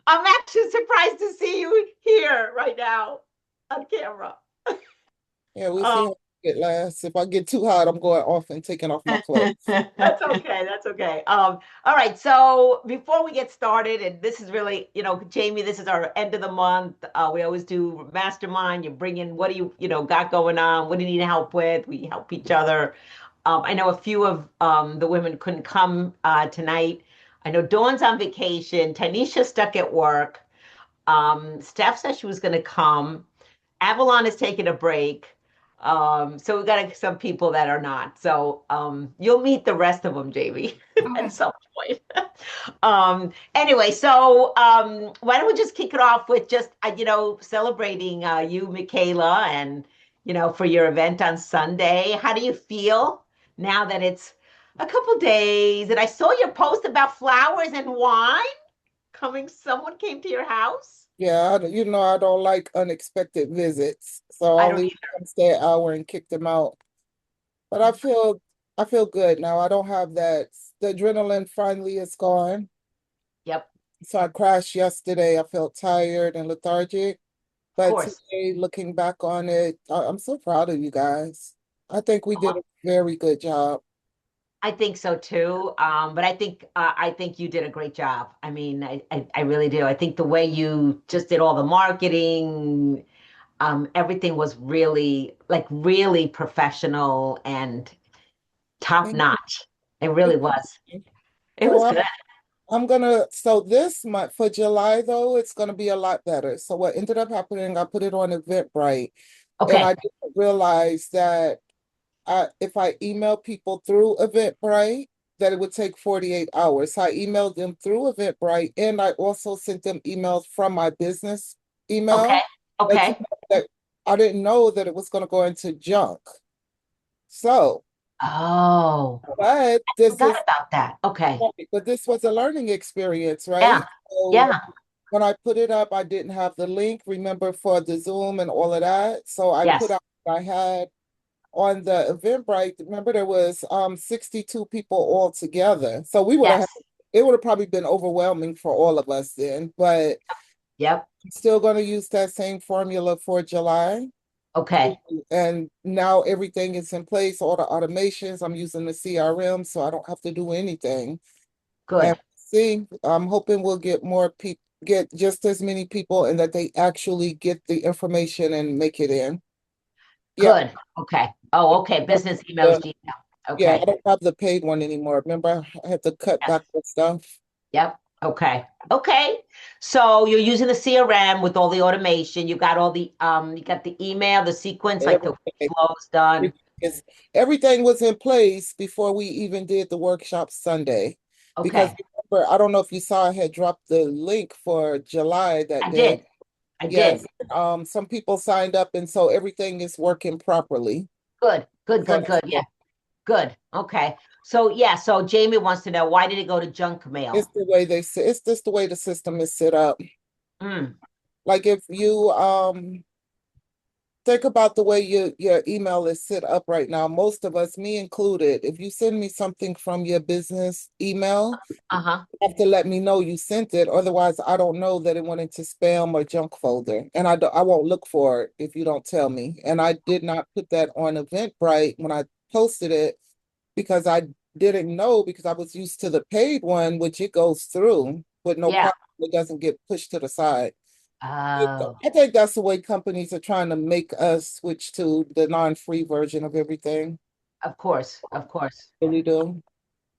I'm actually surprised to see you here right now on camera. Yeah, we'll see Um, how it lasts. If I get too hot, I'm going off and taking off my clothes. that's okay. That's okay. All right. So before we get started, and this is really, Jamie, this is our end of the month. We always do mastermind. You bring in what do you got going on? What do you need help with? We help each other. I know a few of the women couldn't come tonight. I know Dawn's on vacation. Tanisha's stuck at work. Steph said she was going to come. Avalon is taking a break. So we got some people that are not. So you'll meet the rest of them, Jamie, at Okay. some point. Anyway, so why don't we just kick it off with just celebrating you, Michaela, and for your event on Sunday. How do you feel now that it's a couple days? And I saw your post about flowers and wine coming. Someone came to your house. Yeah, I don't like unexpected visits, so I I don't only either. come stay an hour and kick them out. But I feel good now. I don't have that. The adrenaline finally is gone. Yep, So I crashed yesterday. I felt tired and lethargic. of But course. today, looking back on it, I'm so proud of you guys. I think we did a very good job. I think so too. But I think you did a great job. I mean, I really do. I think the way you just did all the marketing, everything was really professional and top Thank notch. It really was. you. It So was good. so this month for July though, it's gonna be a lot better. So what ended up happening, I put it on Eventbrite and Okay. I didn't realize that if I email people through Eventbrite, that it would take 48 hours. So I emailed them through Eventbrite and I also sent them emails from my business Okay. email that, Okay. that I didn't know that it was going to go into junk. So, Oh, but I this forgot is about that. Okay. but this was a learning experience, right? Yeah. So Yeah. when I put it up, I didn't have the link, remember, for the Zoom and all of that. So I put Yes. out what I had on the Eventbrite. Remember, there was 62 people all together. So we would have Yes. it would have probably been overwhelming for all of us then, but Yep. I'm still going to use that same formula for July. Okay. And now everything is in place, all the automations. I'm using the CRM, so I don't have to do anything. And Good. see, I'm hoping we'll get more people, get just as many people, and that they actually get the information and make it in. Yeah. Good. Okay. Oh, okay. Business emails, The, Gmail. yeah, I Okay. don't have the paid one anymore. Remember, I had to cut Yes. back the stuff. Yep. Okay. Okay. So you're using the CRM with all the automation. You got the email, the sequence, like the Everything, flow's done. is, everything was in place before we even did the workshop Sunday. Because Okay. remember, I don't know if you saw I had dropped the link for July that I day. did. I Yes, did. some people signed up, and so everything is working properly. Good. Good, So good, good. Yeah. Good. Okay. So yeah, so Jamie wants to know why did it go to junk it's mail? the way it's just the way the system is set up. Mm. Like if you think about the way your email is set up right now. Most of us, me included, if you send me something from your business email, Uh-huh. you have to let me know you sent it. Otherwise, I don't know that it went into spam or junk folder, and I won't look for it if you don't tell me. And I did not put that on Eventbrite when I posted it because I didn't know because I was used to the paid one, which it goes through with no Yeah. problem. It doesn't get pushed to the side. Oh, I think that's the way companies are trying to make us switch to the non-free version of everything. of course. Of course. Really do.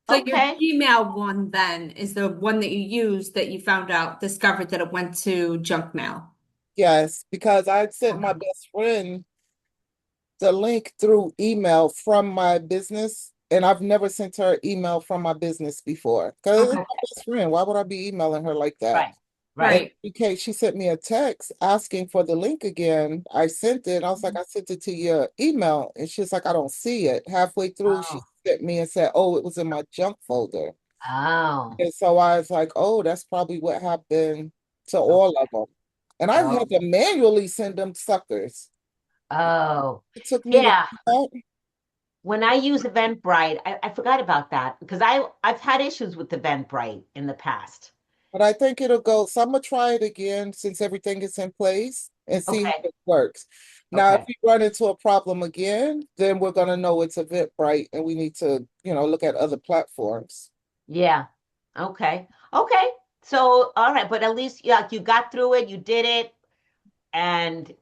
So your Okay. Gmail one then is the one that you used that you found out, discovered that it went to junk mail. Yes, because I sent my Okay. best friend the link through email from my business, and I've never sent her email from my business before. Because it's Okay. my best friend. Why would I be emailing her like that? Right. And Right. Right. in case she sent me a text asking for the link again, I sent it. I was like, I sent it to your email. And she's like, I don't see it. Halfway through, she Oh. sent me and said, oh, it was in my junk folder. Oh. And so I was like, oh, that's probably what happened to Oh. all of them. And I Oh. had to manually send them suckers. Oh. It took me to Yeah. that. When I use Eventbrite, I forgot about that because I've had issues with Eventbrite in the past. But I think it'll go. So I'm gonna try it again since everything is in place and see how Okay. it works. Now, if Okay. we run into a problem again, then we're gonna know it's Eventbrite and we need to, look at other platforms. Yeah. Okay. Okay. So, all right, but at least yeah, you got through it, you did it, and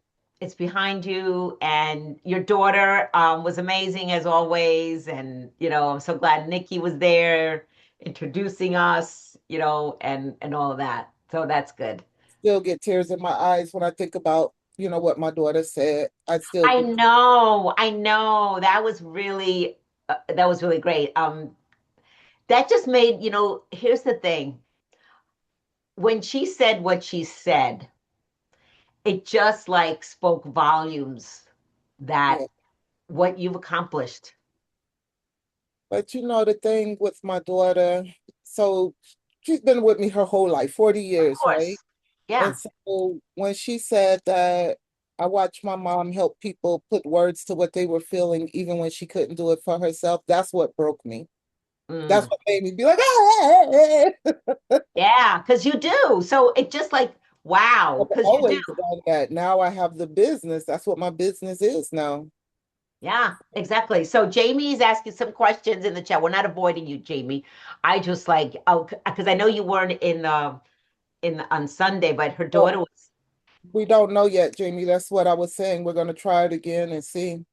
it's behind you. And your daughter was amazing as always. And I'm so glad Nikki was there introducing us, and all of that. So that's good. Still get tears in my eyes when I think about, what my daughter said. I still I get, know, I know. That was really great. That just made, here's the thing. When she said what she said, it just like spoke volumes that yeah. what you've accomplished. But the thing with my daughter, so she's been with me her whole life, 40 Of years, right? course. And Yeah. so when she said that I watched my mom help people put words to what they were feeling, even when she couldn't do it for herself, that's what broke me. That's Mm. what made me be like, ah! Yeah, because you do. So it just like, wow, I've because you do. always done that. Now I have the business. That's what my business is now. Yeah, exactly. So Jamie's asking some questions in the chat. We're not avoiding you, Jamie. I just like, oh, because I know you weren't in on Sunday, but her So daughter was. we don't know yet, Jamie. That's what I was saying. We're going to try it again and see.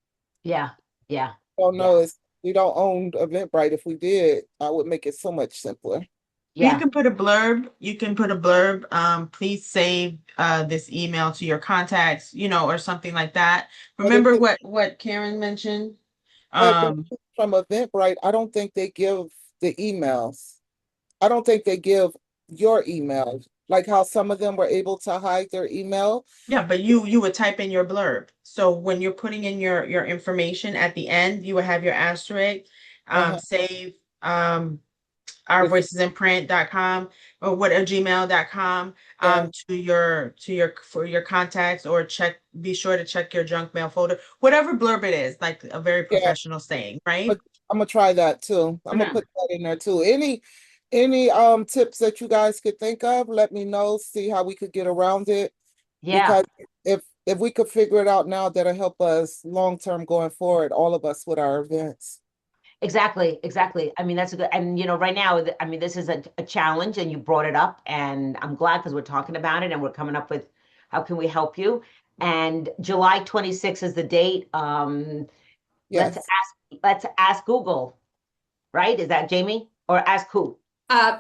Yeah, yeah, Don't yeah, know. We don't own Eventbrite. If we did, I would make it so much simpler. You yeah. can put a blurb. You can put a blurb. Please save this email to your contacts, or something like that. But if Remember it, what Karen mentioned? but if Um, it's from Eventbrite, I don't think they give the emails. I don't think they give your email, like how some of them were able to hide their email. yeah, but you would type in your blurb. So when you're putting in your information at the end, you would have your asterisk, Uh-huh. save ourvoicesimprint.com or what gmail.com Yeah, to your for your contacts, or be sure to check your junk mail folder, whatever blurb it is, like a very yeah. professional saying, right? But I'm gonna try that too. I'm gonna Mhm. put that in there too. Any tips that you guys could think of, let me know, see how we could get around it. Yeah. Because if we could figure it out now, that'll help us long term going forward, all of us with our events. Exactly, exactly. I mean, that's a good, and right now, I mean, this is a challenge, and you brought it up, and I'm glad because we're talking about it and we're coming up with how can we help you. And July 26th is the date. Let's Yes. ask Google, right? Is that Jamie or ask who?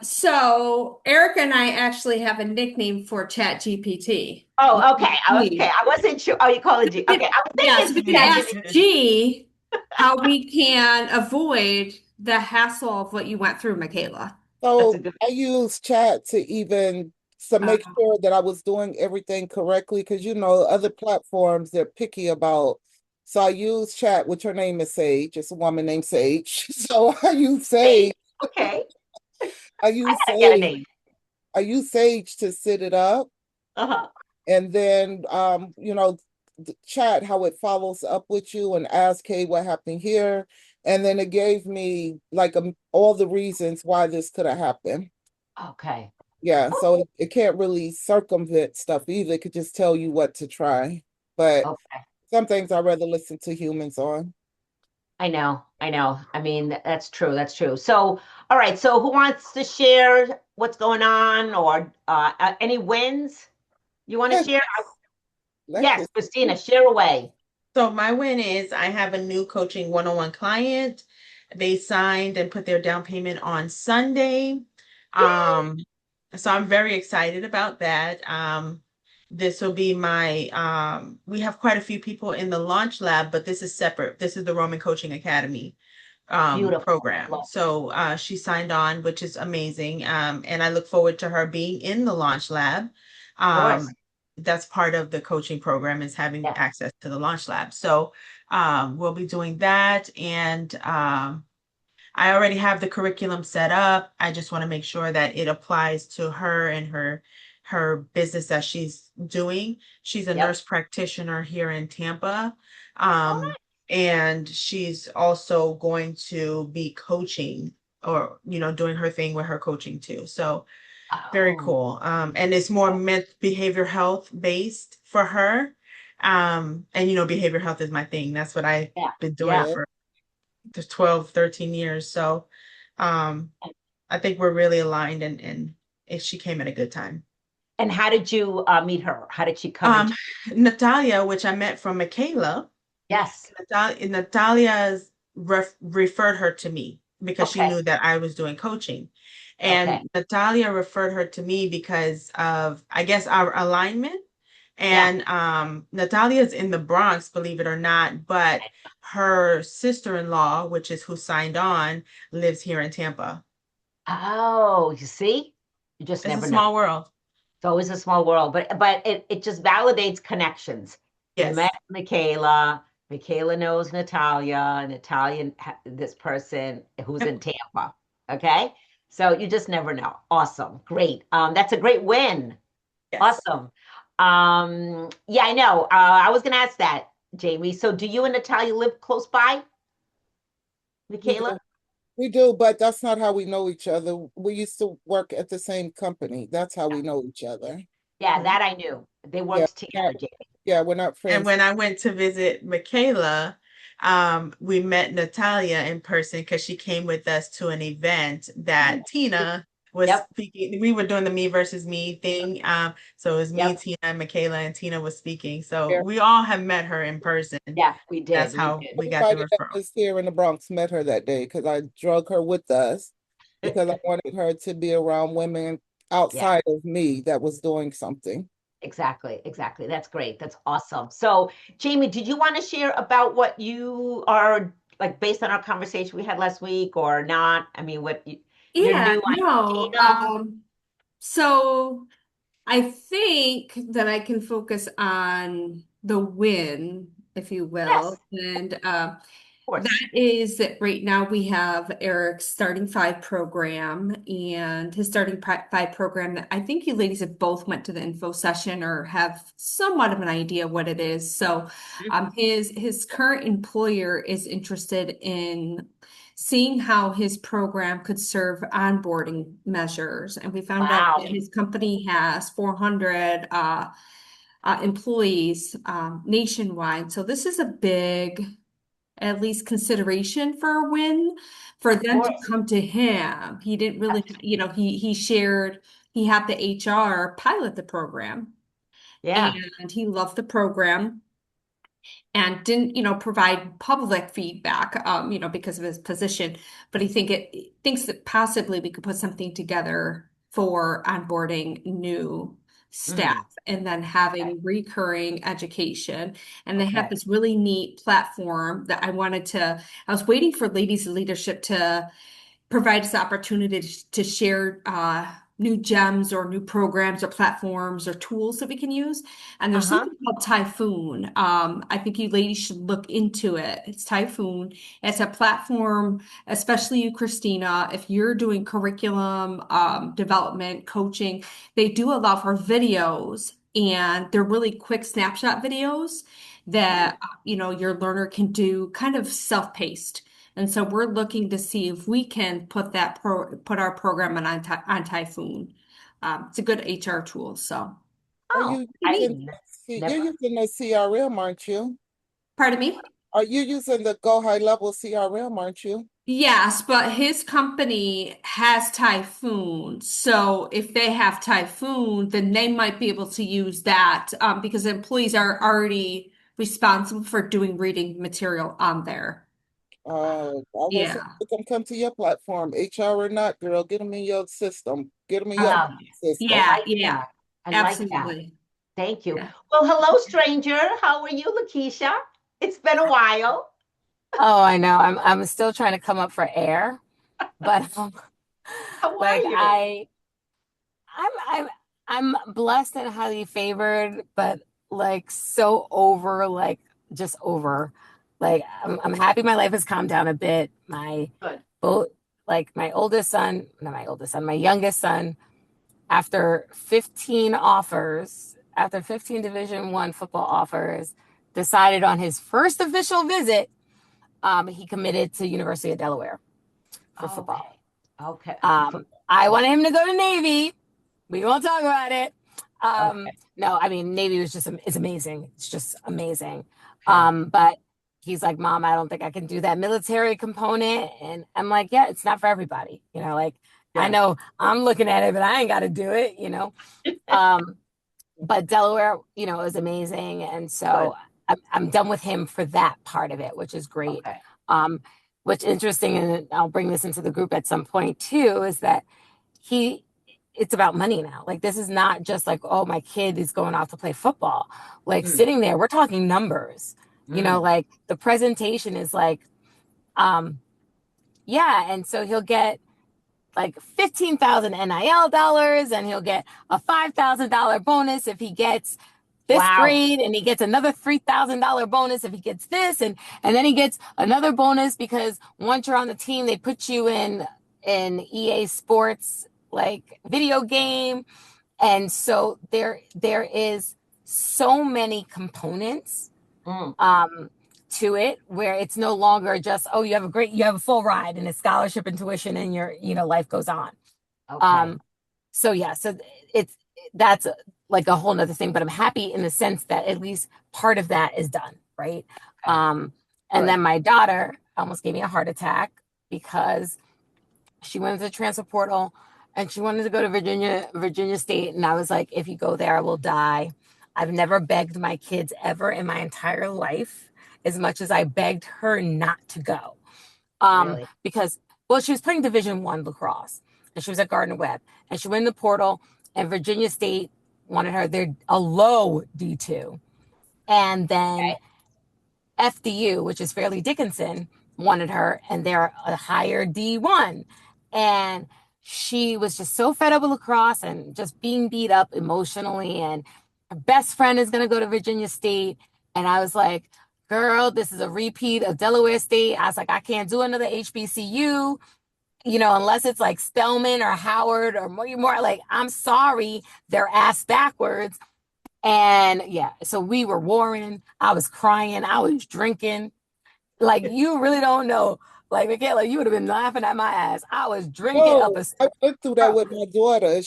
So Erica and I actually have a nickname for Chat GPT. Oh, okay. Okay. G. I wasn't sure. Oh, you call it G. Okay. I was Yes, thinking we could Chat ask GPT. G how we can avoid the hassle of what you went through, Michaela. That's a So good. I use chat to Uh, make sure that I was doing everything correctly because other platforms they're picky about. So I use chat, which her name is Sage. It's a woman named Sage. So Hey, okay. I I use gotta get a Sage, name. I use Sage to set it up. Uh-huh. And then the chat how it follows up with you and ask, hey, what happened here? And then it gave me like all the reasons why this could have happened. Okay. Yeah, Oh, so it can't really circumvent stuff either. It could just tell you what to try. But okay. some things I'd rather listen to humans on. I know. I know. I mean, that's true. That's true. So, all right. So, who wants to share what's going on or any wins you want to share? Yes, Alexis, Christina, share away. So my win is I have a new coaching one-on-one client. They signed and put their down payment on Sunday. Yay. Um, so I'm very excited about that. This will be my we have quite a few people in the launch lab, but this is separate. This is the Roman Coaching Academy Beautiful. program. Love. So she signed on, which is amazing. And I look forward to her being in the launch lab. Of course. That's part of the coaching program, is having Yeah. access to the launch lab. So we'll be doing that. And I already have the curriculum set up. I just want to make sure that it applies to her and her business that she's doing. She's a Yep. nurse practitioner here in Tampa. All Um, right. and she's also going to be coaching, or doing her thing with her coaching too. So Very Oh, cool. And it's more behavior health based for her. And behavior health is my thing. That's what I've yeah, been doing yeah. Yeah. for the 12, 13 years. So um I think we're really aligned and she came at a good time. And how did you meet her? How did she come Um, into? Natalia, which I met from Michaela, Yes. Natalia's referred her to me because she Okay. knew that I was doing coaching. Okay. And Natalia referred her to me because of, I guess, our alignment. Yeah. And Natalia's in the Bronx, believe it or not, but her sister-in-law, which is who signed on, lives here in Tampa. Oh, you see? You just It's a never know. small world. It's always a small world, but it just validates connections. You met Yes. Michaela, Michaela knows Natalia, Natalia this person who's in Yep. Tampa. Okay? So you just never know. Awesome. Great. That's a great win. Yes. Awesome. Yeah, I know. I was gonna ask that, Jamie. So do you and Natalia live close by, We Michaela? do. We do, but that's not how we know each other. We used to work at the same company. That's how we know each other. Yeah, Mhm. that I knew. They Yeah, worked not, together, Jamie. yeah, we're not And friends. when I went to visit Michaela, we met Natalia in person because she came with us to an event that Tina was Yep, speaking. We were doing the me versus me thing. So it was me, yep. Tina, and Michaela, and Tina was speaking. So Yeah. we all have met her in person. Yeah, we That's did. We how did. we got the Everybody that referral. was here in the Bronx met her that day because I drug her with us because I wanted her to be around women Yeah, outside of me that was doing something. exactly. Exactly. That's great. That's awesome. So, Jamie, did you want to share about what you are like based on our conversation we had last week or not? I mean, you're Yeah, new on no. Tina? So I think that I can focus on the win, if you Yes, will. And of course. that is that right now we have Eric's Starting Five program and his Five program that I think you ladies have both went to the info session or have somewhat of an idea what it is. So Mhm. his current employer is interested in seeing how his program could serve onboarding measures. And we found out Wow. that his company has 400 employees nationwide. So this is a big, at least consideration for a win for Of them to course. come to him. He didn't really, he shared, he had the HR pilot the program Yeah. and he loved the program and didn't, provide public feedback, because of his position. But thinks that possibly we could put something together for onboarding new staff Mm. and then Okay. having recurring education. And they have Okay. this really neat platform that I was waiting for Ladies in Leadership to provide us opportunities to share new gems or new programs or platforms or tools that we can use. And there's Uh-huh. something called Typhoon. I think you ladies should look into it. It's Typhoon. It's a platform, especially you, Christina, if you're doing curriculum development, coaching, they do allow for videos. And they're really quick snapshot videos Mm. that your learner can do kind of self-paced. And so we're looking to see if we can put our program on Typhoon. It's a good HR tool. So, Are Oh, you I using you're never. using the CRM, aren't you? pardon me? Are you using the Go High Level CRM, aren't you? Yes, but his company has Typhoon. So if they have Typhoon, then they might be able to use that because employees are already responsible for doing reading material on there. I will say, Yeah. let them come to your platform, HR or not, girl. Get them in your system. Get them in your Um, I system. Yeah, like yeah, that. I like that. absolutely. Thank you. Yeah. Well, hello, stranger. How are you, Lakeisha? It's been a while. Oh, I know. I'm still trying to come up for air, but How are like you? I'm I'm blessed and highly favored, but like so over, like just over. Like I'm happy my life has calmed down a bit. My Good. both like my oldest son, not my oldest son, my youngest son, after 15 offers, after 15 Division I football offers, decided on his first official visit, he committed to University of Delaware for football. Okay. Okay. I wanted him to go to Navy, We won't talk about it. Okay. No, I mean, Navy was just, it's amazing. It's just amazing. Okay. But he's like, Mom, I don't think I can do that military component. And I'm like, yeah, it's not for everybody. Like, I Yes. know I'm looking at it, but I ain't got to do it. Um, but Delaware, is amazing. And Good. so I'm done with him for that part of it, which is great. Okay. Um, what's interesting, and I'll bring this into the group at some point too, is that he it's about money now. Like, this is not just like, oh, my kid is going off to play football. Like, Mm, sitting there, we're talking numbers. mm. Like the presentation is like, yeah, and so he'll get like 15,000 NIL dollars, and he'll get a $5,000 bonus if he gets this Wow. grade, and he gets another $3,000 bonus if he gets this, and then he gets another bonus because once you're on the team, they put you in EA Sports like video game, and so there is so many components Mm. to it, where it's no longer just, oh, you have a full ride and a scholarship and tuition, and your life goes on. Okay. um so yeah, so it's that's like a whole nother thing, but I'm happy in the sense that at least part of that is done, right? Okay. And Good. then my daughter almost gave me a heart attack because she went into the transfer portal and she wanted to go to Virginia State. And I was like, if you go there, I will die. I've never begged my kids ever in my entire life as much as I begged her not to go. Really. Because, well, she was playing Division I lacrosse and she was at Gardner Webb, and she went in the portal, and Virginia State wanted her. They're a low D2. And then Okay. FDU, which is Fairleigh Dickinson, wanted her, and they're a higher D1. And she was just so fed up with lacrosse and just being beat up emotionally. And her best friend is going to go to Virginia State. And I was like, girl, this is a repeat of Delaware State. I was like, I can't do another HBCU, unless it's like Spelman or Howard or more like, I'm sorry, they're ass backwards. And yeah, so we were warring. I was crying. I was drinking. Like, you really don't know. Like, Michaela, you would have been laughing at my ass. I was drinking up Oh, a I went through that storm. with my daughter.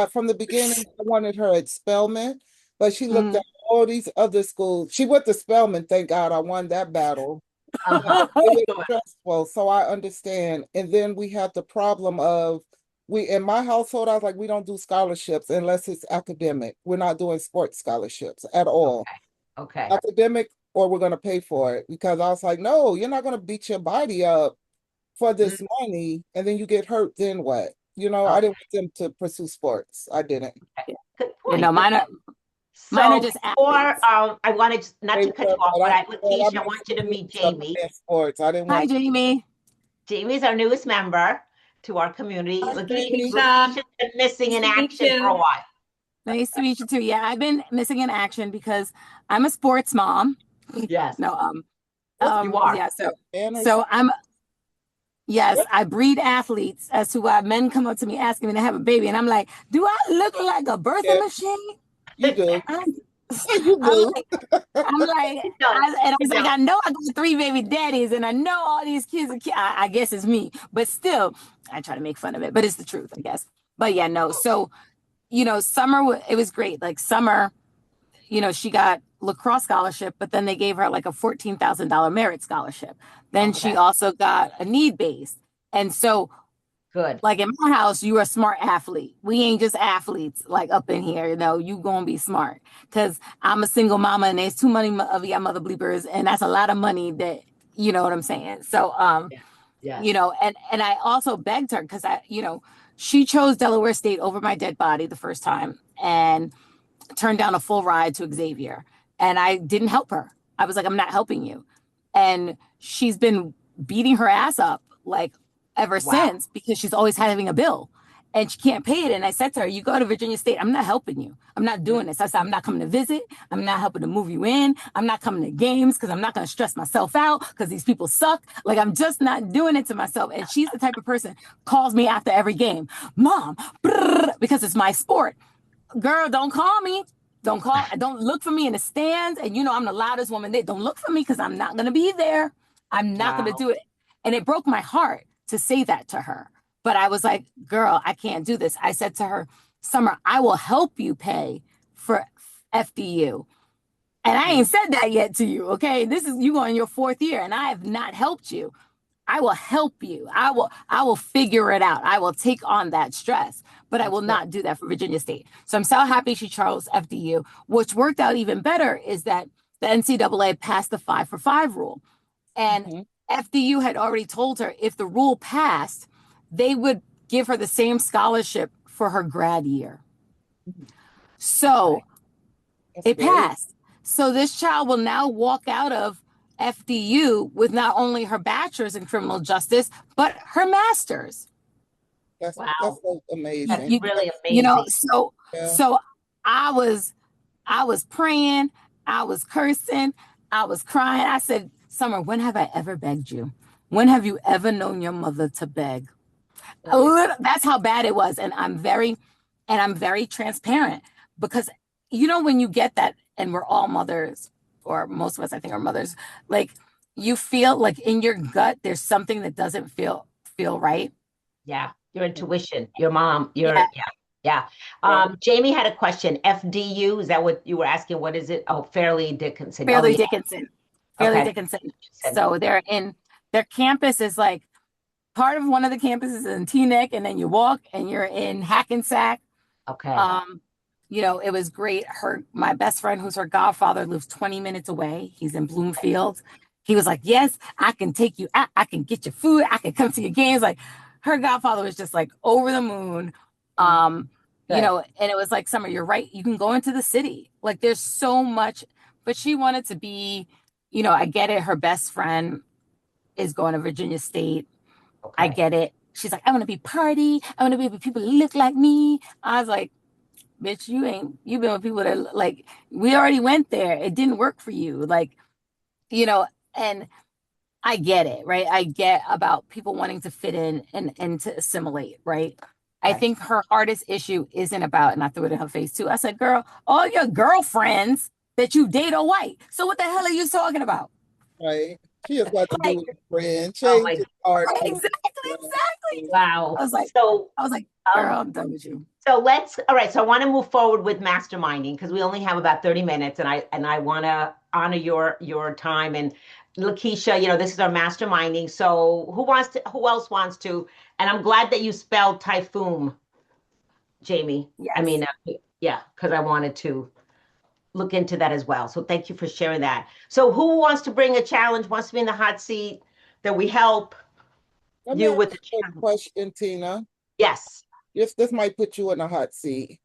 From the beginning, I wanted her at Spelman, but she looked Mm. at all these other schools. She went to Spelman. Thank God I won that battle. But Uh-huh. it was Good. stressful, so I understand. And then we had the problem of in my household, I was like, we don't do scholarships unless it's academic. We're not doing sports scholarships at all. Okay. Okay. Academic, or we're going to pay for it, because I was like, no, you're not going to beat your body up for Mm. this money and then you get hurt, then what? I Okay. didn't want them to pursue sports. I didn't. Okay. Good You know, point. Good point. mine are So just before athletes. I wanted not They to cut were, you off, but but I said, Lakeisha, I want you to meet Jamie. playing sports. I didn't Hi, want Jamie. Jamie's our newest member to our community. to Lisa, Lakeisha's been missing nice in to meet action for a you. while. Nice to meet you too. Yeah, I've been missing in action because I'm a sports mom. Yes. No, Yes, you are. yeah. and or So I'm Yes, something. I breed athletes, as to why men come up to me asking me to have a baby, and I'm like, do I look like a birthing Yeah, machine? you do. I'm, You I'm do. like, I'm like, It does. and I It was like, does. I know I got 3 baby daddies, and I know all these kids. I guess it's me, but still, I try to make fun of it, but it's the truth, I guess. But yeah, no. So summer, it was great. Like, summer, she got lacrosse scholarship, but then they gave her like a $14,000 merit scholarship. Then she Okay. also got a need based, and so, Good. like, in my house, you're a smart athlete. We ain't just athletes like up in here. You gonna be smart, because I'm a single mama and there's too many of y'all mother bleepers, and that's a lot of money that, you know what I'm saying. So Yeah. Yes. and I also begged her, because she chose Delaware State over my dead body the first time, and turned down a full ride to Xavier, and I didn't help her. I was like, I'm not helping you. And she's been beating her ass up like ever Wow. since, because she's always having a bill and she can't pay it. And I said to her, you go to Virginia State, I'm not helping you. I'm not doing this. I said, I'm not coming to visit. I'm not helping to move you in. I'm not coming to games, because I'm not going to stress myself out because these people suck. Like, I'm just not doing it to myself. And she's the type of person calls me after every game, Mom, because it's my sport. Girl, don't call me. Don't look for me in the stands. And I'm the loudest woman there. Don't look for me, because I'm not going to be there. I'm not going to Wow. do it. And it broke my heart to say that to her. But I was like, girl, I can't do this. I said to her, Summer, I will help you pay for FDU. And I ain't said that yet to you, okay? This is you on your 4th year, and I have not helped you. I will help you. I will figure it out. I will take on that stress, but I will not do that for Virginia State. So I'm so happy she chose FDU. Which worked out even better is that the NCAA passed the 5-for-5 rule. And FDU had already told her if the rule passed, they would give her the same scholarship for her grad year. So it passed. So this child will now walk out of FDU with not only her bachelor's in criminal justice, but her master's. That's Wow. so amazing. That's really amazing. So I was praying, I was cursing, I was crying. I said, Summer, when have I ever begged you? When have you ever known your mother to beg? That's how bad it was. And I'm very transparent, because when you get that, and we're all mothers, or most of us, I think, are mothers, like you feel like in your gut, there's something that doesn't feel right. Yeah. Your intuition, your mom, Yeah. Jamie had a question. FDU, is that what you were asking? What is it? Oh, Fairleigh Dickinson. Fairleigh Oh, Dickinson. Okay. Fairleigh Dickinson. So their campus is like part of one of the campuses in Teaneck, and then you walk and you're in Hackensack. Okay. It was great. My best friend, who's her godfather, lives 20 minutes away. He's in Bloomfield. He was like, yes, I can take you out. I can get your food. I can come to your games. Like, her godfather was just like over the moon. And it was like, Summer, you're right. You can go into the city. Like, there's so much, but she wanted to be, I get it. Her best friend is going to Virginia State. Okay. I get it. She's like, I want to be party. I want to be with people who look like me. I was like, bitch, you've been with people that, like, we already went there. It didn't work for you. Like, and I get it, right? I get about people wanting to fit in and to assimilate, right? I think her hardest issue isn't about, and I threw it in her face too. I said, girl, all your girlfriends that you date are white. So what the hell are you talking about? Right. She has got to do with friend. Oh Change his heart. Exactly. Wow. I was like, girl, I'm done with you. All right. So I want to move forward with masterminding, because we only have about 30 minutes, and I want to honor your time. And Lakeisha, this is our masterminding. So who else wants to? And I'm glad that you spelled typhoon, Jamie. Yes. I mean, because I wanted to look into that as well. So thank you for sharing that. So who wants to bring a challenge, wants to be in the hot seat, that we help you with the challenge? Question, Tina. Yes. This might put you in a hot seat.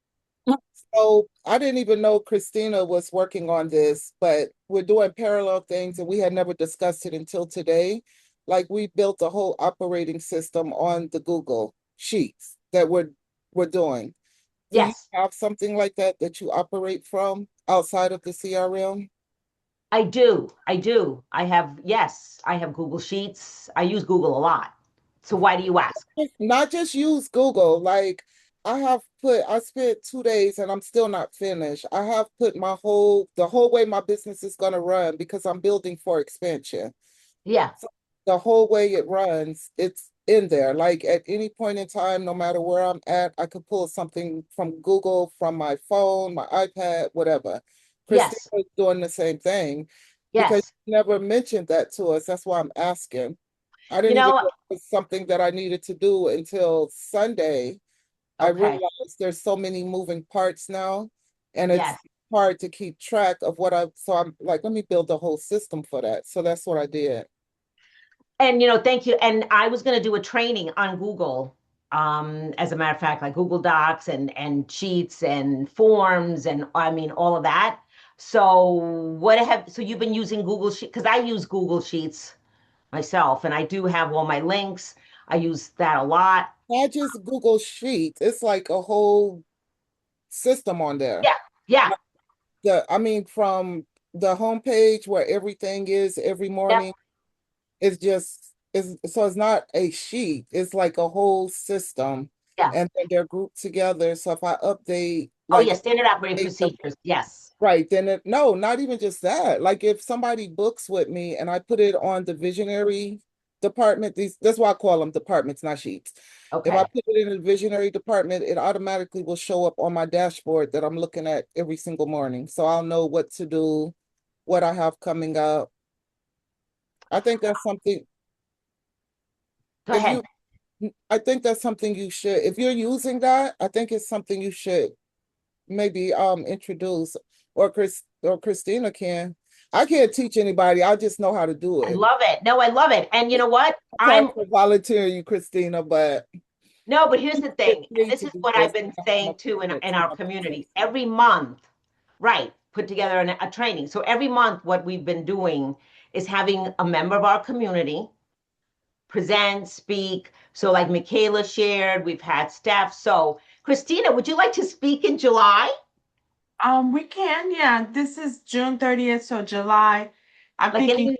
So I didn't even know Christina was working on this, but we're doing parallel things, and we had never discussed it until today. Like, we built a whole operating system on the Google Sheets that we're doing. Do you have something like that you operate from outside of the CRM? I do. I have Google Sheets. I use Google a lot. So why do you ask? Not just use Google. Like, I spent 2 days and I'm still not finished. I have put the whole way my business is going to run, because I'm building for expansion. Yeah. So the whole way it runs, it's in there. Like, at any point in time, no matter where I'm at, I could pull something from Google, from my phone, my iPad, whatever. Christina is doing the same thing. Yes. Because you never mentioned that to us. That's why I'm asking. I didn't even know it was something that I needed to do until Sunday. I realized there's so many moving parts now, and it's hard to keep track of so I'm like, let me build a whole system for that. So that's what I did. And, thank you. And I was going to do a training on Google. As a matter of fact, like Google Docs and Sheets and Forms, and I mean, all of that. So so you've been using Google Sheets? Because I use Google Sheets myself, and I do have all my links. I use that a lot. Not just Google Sheets. It's like a whole system on there. Yeah. From the homepage where everything is every morning, so it's not a sheet. It's like a whole system. Yeah. And then they're grouped together. So if I update, standard operating procedures. Yes. Right. Then no, not even just that. Like, if somebody books with me and I put it on the visionary department, that's why I call them departments, not sheets. If I Okay. put it in the visionary department, it automatically will show up on my dashboard that I'm looking at every single morning. So I'll know what to do, what I have coming up. I think that's something, Go if ahead. you, I think that's something you should, if you're using that, I think it's something you should maybe introduce, or Christina can. I can't teach anybody. I just know how to do I it. love it. No, I love it. And you know what? Sorry I'm for volunteering you, Christina, but no, but here's the it's thing, and me this to is do what this. I've been I don't saying want too to in do our my business. community. Every month, right, put together a training. So every month, what we've been doing is having a member of our community present, speak. So like Michaela shared, we've had Steph. So Christina, would you like to speak in July? We can, yeah. This is June 30th, so July. I'm Like thinking any,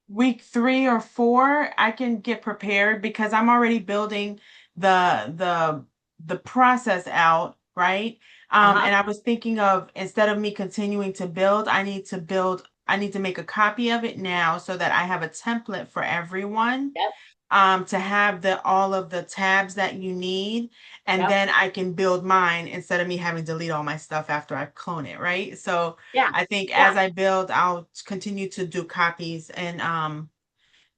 week 3 or 4, I can get prepared because I'm already building the the the process out, right? uh-huh. And I was thinking of, instead of me continuing to build, I need to make a copy of it now so that I have a template for everyone, Yep, to have the all of the tabs that you need, and yep, then I can build mine instead of me having to delete all my stuff after I clone it, right? So yeah, I think yeah. as I build, I'll continue to do copies and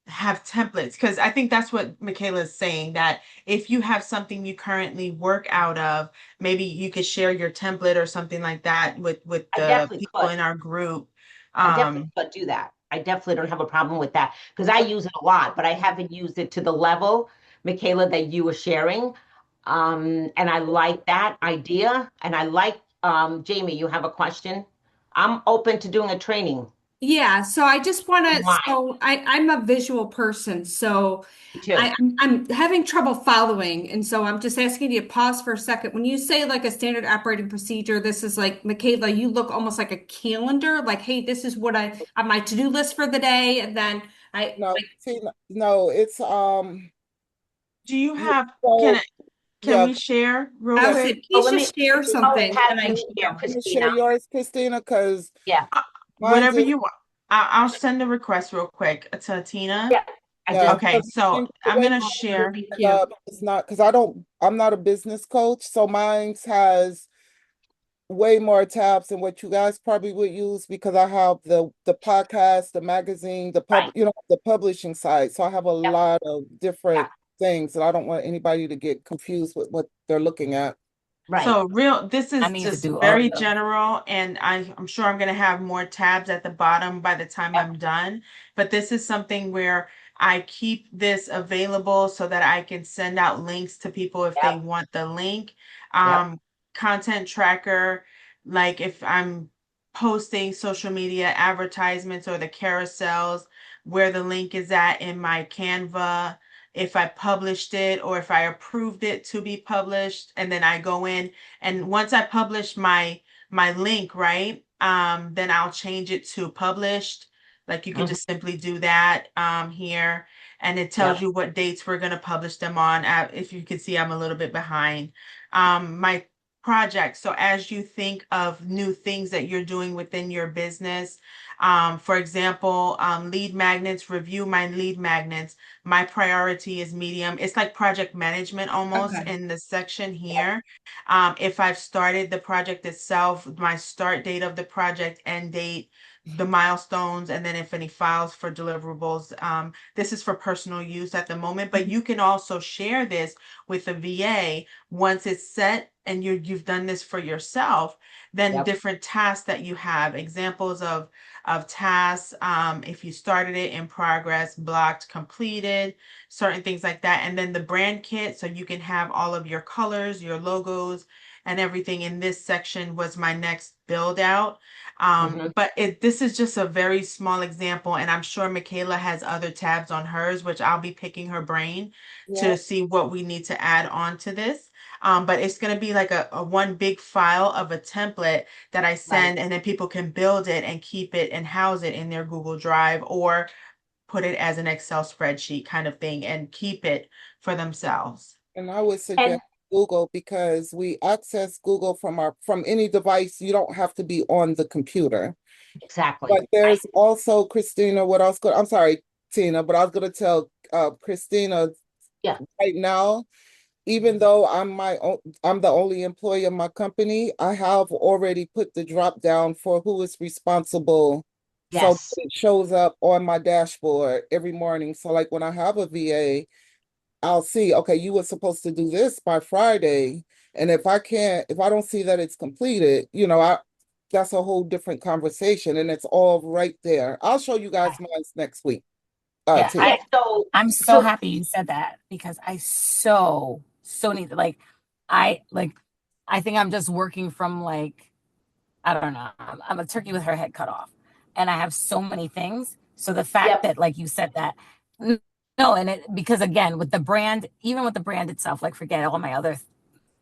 have templates, because I think that's what Michaela is saying, that if you have something you currently work out of, maybe you could share your template or something like that with I the definitely people could. in our group. I definitely Um, could do that. I definitely don't have a problem with that because I use it a lot, but I haven't used it to the level, Michaela, that you were sharing. And I like that idea. And I like, Jamie, you have a question? I'm open to doing a training. Yeah, so I just want to, Why? so I'm a visual person, so Me too. I'm having trouble following. And so I'm just asking you to pause for a second. When you say like a standard operating procedure, this is like, Michaela, you look almost like a calendar, like, hey, this is what I on my to-do list for the day. And then No, Tina, no, it's do you you have, can so I, can yeah, we share real I would yes. say, quick? Oh, please just share I'll something have and you I, share, yeah. You share Christina. yours, Christina, because Uh, mine's Whatever is you want. I'll send a request real quick to Tina. Yeah, I yeah, just, Okay, because so the I'm way gonna mine is share. Thank set you. up, it's not because I'm not a business coach, so mine's has way more tabs than what you guys probably would use because I have the podcast, the magazine, right. the publishing site. So I have a Yep, lot of yeah, different things, and I don't want anybody to get confused with what they're looking at. right. So this I is need to just do all very of those. general, and I'm sure I'm gonna have more tabs at the bottom by the time Yep, I'm done. But this is something where I keep this available so that I can send out links to people if they yep, want the link. yep. Um, Content tracker, like if I'm posting social media advertisements or the carousels, where the link is at in my Canva, if I published it or if I approved it to be published, and then I go in, and once I publish my link, right, then I'll change it to published. Like you can Mhm, just simply do that here, and it tells yep, you what dates we're gonna publish them on. If you can see, I'm a little bit behind. My project. So as you think of new things that you're doing within your business, for example, lead magnets, review my lead magnets. My priority is medium. It's like project management almost Okay. in the section here. If I've started the project itself, my start date of the project, end date, the milestones, and then if any files for deliverables. This is for personal use at the moment, but you can also share this with a VA once it's set and you've done this for yourself. Then yep. different tasks that you have, examples of tasks, if you started it, in progress, blocked, completed, certain things like that. And then the brand kit, so you can have all of your colors, your logos, and everything in this section was my next build out. Hmm. But this is just a very small example, and I'm sure Michaela has other tabs on hers, which I'll be picking her brain Yeah. to see what we need to add on to this. But it's going to be like a one big file of a template that I Right. send, and then people can build it and keep it and house it in their Google Drive, or put it as an Excel spreadsheet kind of thing and keep it for themselves. And I would And suggest Google because we access Google from any device. You don't have to be on the computer. exactly. But there's also, Christina, I'm sorry, Tina, but I was gonna tell Christina, Yeah. right now, even though I'm the only employee of my company, I have already put the drop down for who is responsible. So Yes. it shows up on my dashboard every morning. So like when I have a VA, I'll see, okay, you were supposed to do this by Friday. And if I don't see that it's completed, that's a whole different conversation and it's all right there. I'll show you guys mine next week, Yeah, too. Yeah. So, I'm so so happy you said that because I so need to like I think I'm just working from like I don't know. I'm a turkey with her head cut off. And I have so many things. So the fact yep, that like you said that no, and it because again with the brand, even with the brand itself, like forget all my other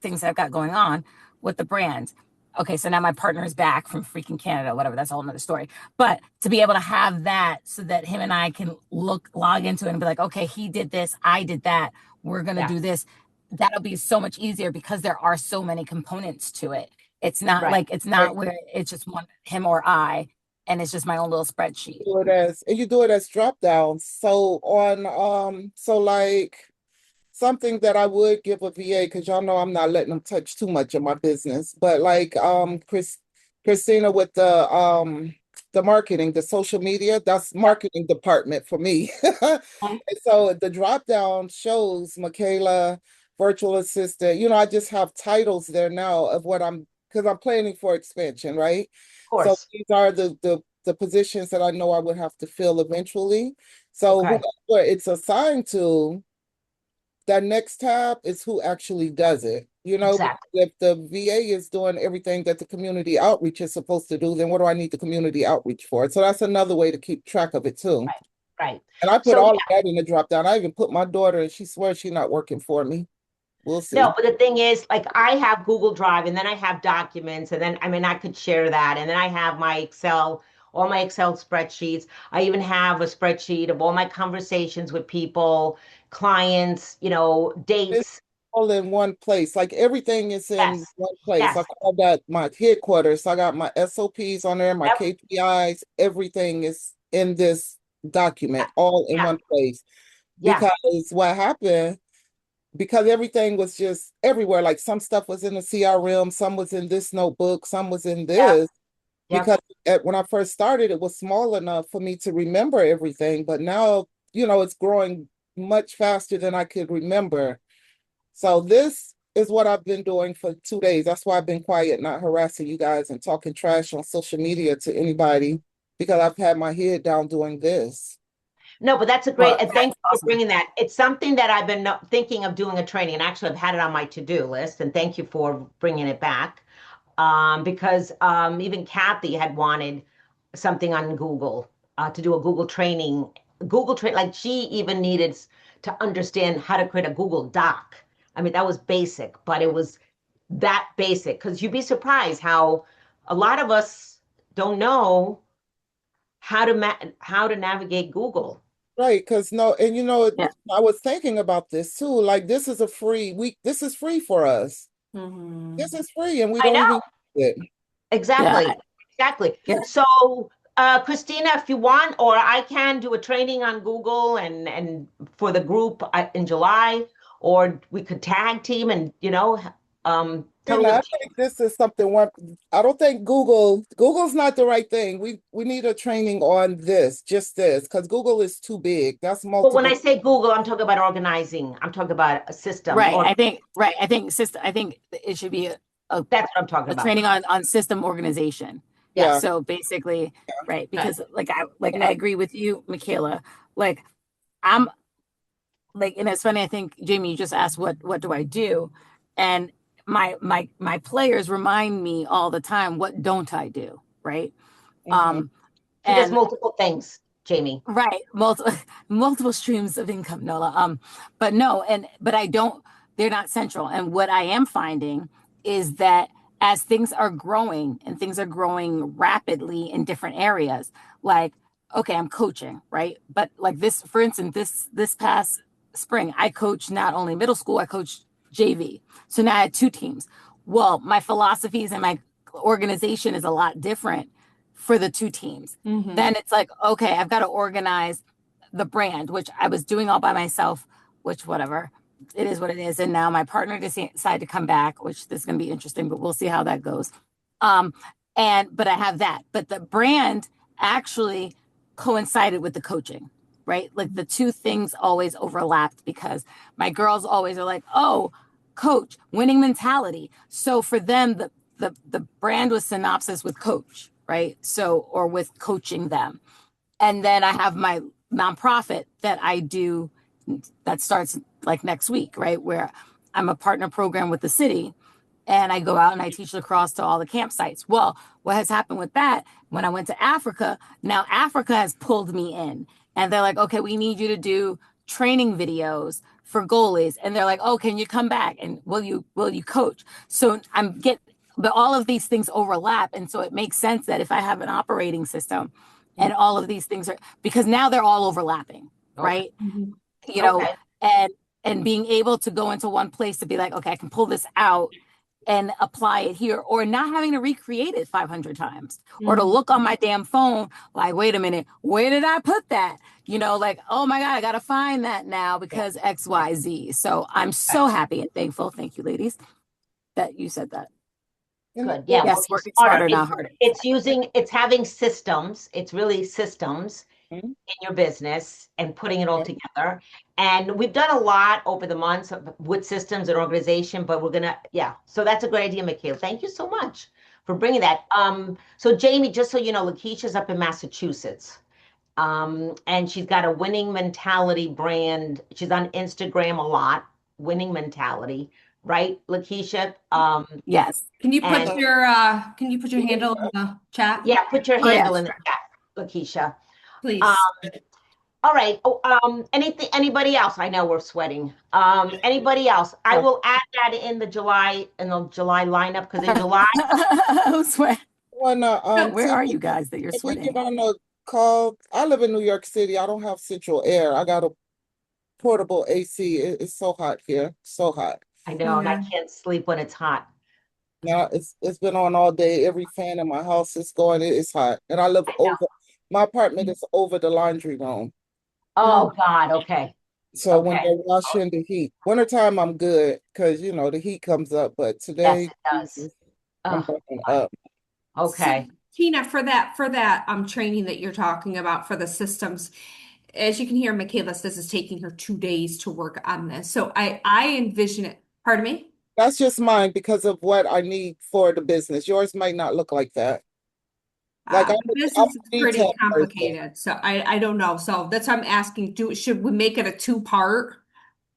things that I've got going on with the brand. Okay, so now my partner is back from freaking Canada, whatever. That's a whole nother story. But to be able to have that so that him and I can log into it and be like, okay, he did this, I did that, we're gonna yeah, do this. That'll be so much easier because there are so many components to it. right. It's not where it's just one him or I, and it's just my own little spreadsheet. You do it as drop downs. So like something that I would give a VA, because y'all know I'm not letting them touch too much of my business. But like Christina with the marketing, the social media, that's Yep. marketing department for me. Mhm. And so the drop down shows Michaela, virtual assistant. I just have titles there now of what because I'm planning for expansion, right? Of So course. these are the positions that I know I would have to fill eventually. So Okay. whoever it's assigned to, that next tab is who actually does it. Because Exactly. if the VA is doing everything that the community outreach is supposed to do, then what do I need the community outreach for? So that's another way to keep track of it too. Right. Right. And I put So all of that in the drop down. I even put my daughter, and she swears she's not working for me. We'll no, see. but the thing is, like, I have Google Drive and then I have documents, and then, I mean, I could share that. And then I have my Excel, all my Excel spreadsheets. I even have a spreadsheet of all my conversations with people, clients, It's dates. all in one place. Like everything is in Yes. one place. I Yes. call that my headquarters. I got my SOPs on there, my Yep. KPIs, everything is in this document, all in Yeah. one place. Yeah. Because what happened, because everything was just everywhere. Like some stuff was in the CRM, some was in this notebook, some was in Yep. this. Yep. Because when I first started, it was small enough for me to remember everything. But now, it's growing much faster than I could remember. So this is what I've been doing for 2 days. That's why I've been quiet, not harassing you guys and talking trash on social media to anybody, because I've had my head down doing this. No, but that's a great, Well, and thank that's you for awesome. bringing that. It's something that I've been thinking of doing a training, and actually I've had it on my to-do list, and thank you for bringing it back. Because even Kathy had wanted something on Google to do a Google training. Like she even needed to understand how to create a Google Doc. I mean, that was basic, but it was that basic because you'd be surprised how a lot of us don't know how to navigate Google. Right, because no, and Yeah. I was thinking about this too. Like this is free for us. Mhm. This is free and we I don't even know. use it. Yeah. Exactly. Exactly. Yeah. So, Christina, if you want, or I can do a training on Google and for the group in July, or we could tag team and And totally I up to you. think this is something one I don't think Google's not the right thing. We need a training on just this, because Google is too big. That's But when I multiple. say Google, I'm talking about organizing. I'm talking about a system, Right. or I think system I think it should be a, that's what I'm talking a about. training on system organization. Yeah. Yes. So basically, right, Right. because I agree with you, Michaela. Like I'm like, and it's funny, I think Jamie, you just asked what do I do? And my players remind me all the time, what don't I do? Right. Mhm. Um She does and multiple things, Jamie. right, multiple streams of income, Nola. But no, but I don't. They're not central. And what I am finding is that as things are growing and things are growing rapidly in different areas, like okay, I'm coaching, right? But like this, for instance, this past spring, I coached not only middle school, I coached JV. So now I had two teams. Well, my philosophies and my organization is a lot different for the two teams. Mhm. Then it's like, okay, I've got to organize the brand, which I was doing all by myself, which whatever, it is what it is. And now my partner decided to come back, which this is going to be interesting, but we'll see how that goes. Um, but I have that. But the brand actually coincided with the coaching, right? Like the two things always overlapped because my girls always are like, oh, coach, winning mentality. So for them, the brand was synopsis with coach, right? So, or with coaching them. And then I have my nonprofit that I do that starts like next week, right? Where I'm a partner program with the city and I go out and I teach lacrosse to all the campsites. Well, what has happened with that, when I went to Africa, now Africa has pulled me in and they're like, okay, we need you to do training videos for goalies. And they're like, oh, can you come back? And will you coach? So but all of these things overlap. And so it makes sense that if I have an operating system and all of these things are, because now they're all overlapping, right? Mhm. You know, Okay. and being able to go into one place to be like, okay, I can pull this out and apply it here, or not having to recreate it 500 times, or to Mhm. look on my damn phone like, wait a minute, where did I put that? You know, like, oh my God, I got to find that now because XYZ. So I'm so happy and thankful. Thank you, ladies, that you said that. And Good. Yeah, Yes, working working smarter. smarter, not harder. It's having systems. It's really systems Mhm. in your business and putting it all together. And we've done a lot over the months with systems and organization, but yeah. So that's a great idea, Mikhail. Thank you so much for bringing that. So Jamie, just so you know, Lakeisha's up in Massachusetts. And she's got a winning mentality brand. She's on Instagram a lot, winning mentality, right, Lakeisha? Yes. And Can you put your handle in the chat, yeah, put your Oh, yeah. handle in the chat, Lakeisha. Um, please? all right. Oh, anybody else? I know we're sweating. Anybody else? I will add that in the July lineup because in July, I swear. wanna Where are you guys that you're if we get sweating? on a call, I live in New York City. I don't have central air. I got a portable AC. It's so hot here. So hot. I know, and I Yeah. can't sleep when it's hot. Now it's been on all day. Every fan in my house is going. It's hot. And I live I know. over my apartment is over the laundry room. Mm. Oh God. Okay. So when Okay. they're washing the heat, wintertime I'm good because the heat comes up. But Yes, today, it does. Jesus, I'm Oh, burning up. So okay. Tina, for that training that you're talking about for the systems, as you can hear, Michaela says it's taking her 2 days to work on this. So I envision it. Pardon me? That's just mine because of what I need for the business. Yours might not look like that. Like I'm The I'm business is a pretty detail person. complicated, so I don't know. So that's why I'm asking, should we make it a two-part?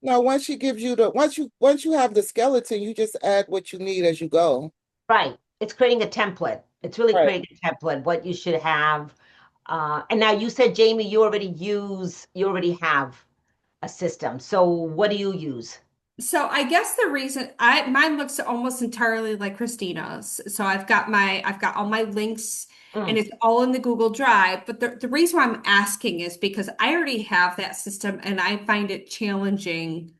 No, once she gives you the once you have the skeleton, you just add what you need as you go. Right. It's creating a template. It's really Right. creating a template, what you should have. And now you said, Jamie, you already have a system. So what do you use? So I guess the reason mine looks almost entirely like Christina's. So I've got all my links and Mm, it's all in the Google Drive. But the reason why I'm asking is because I already have that system and I find it challenging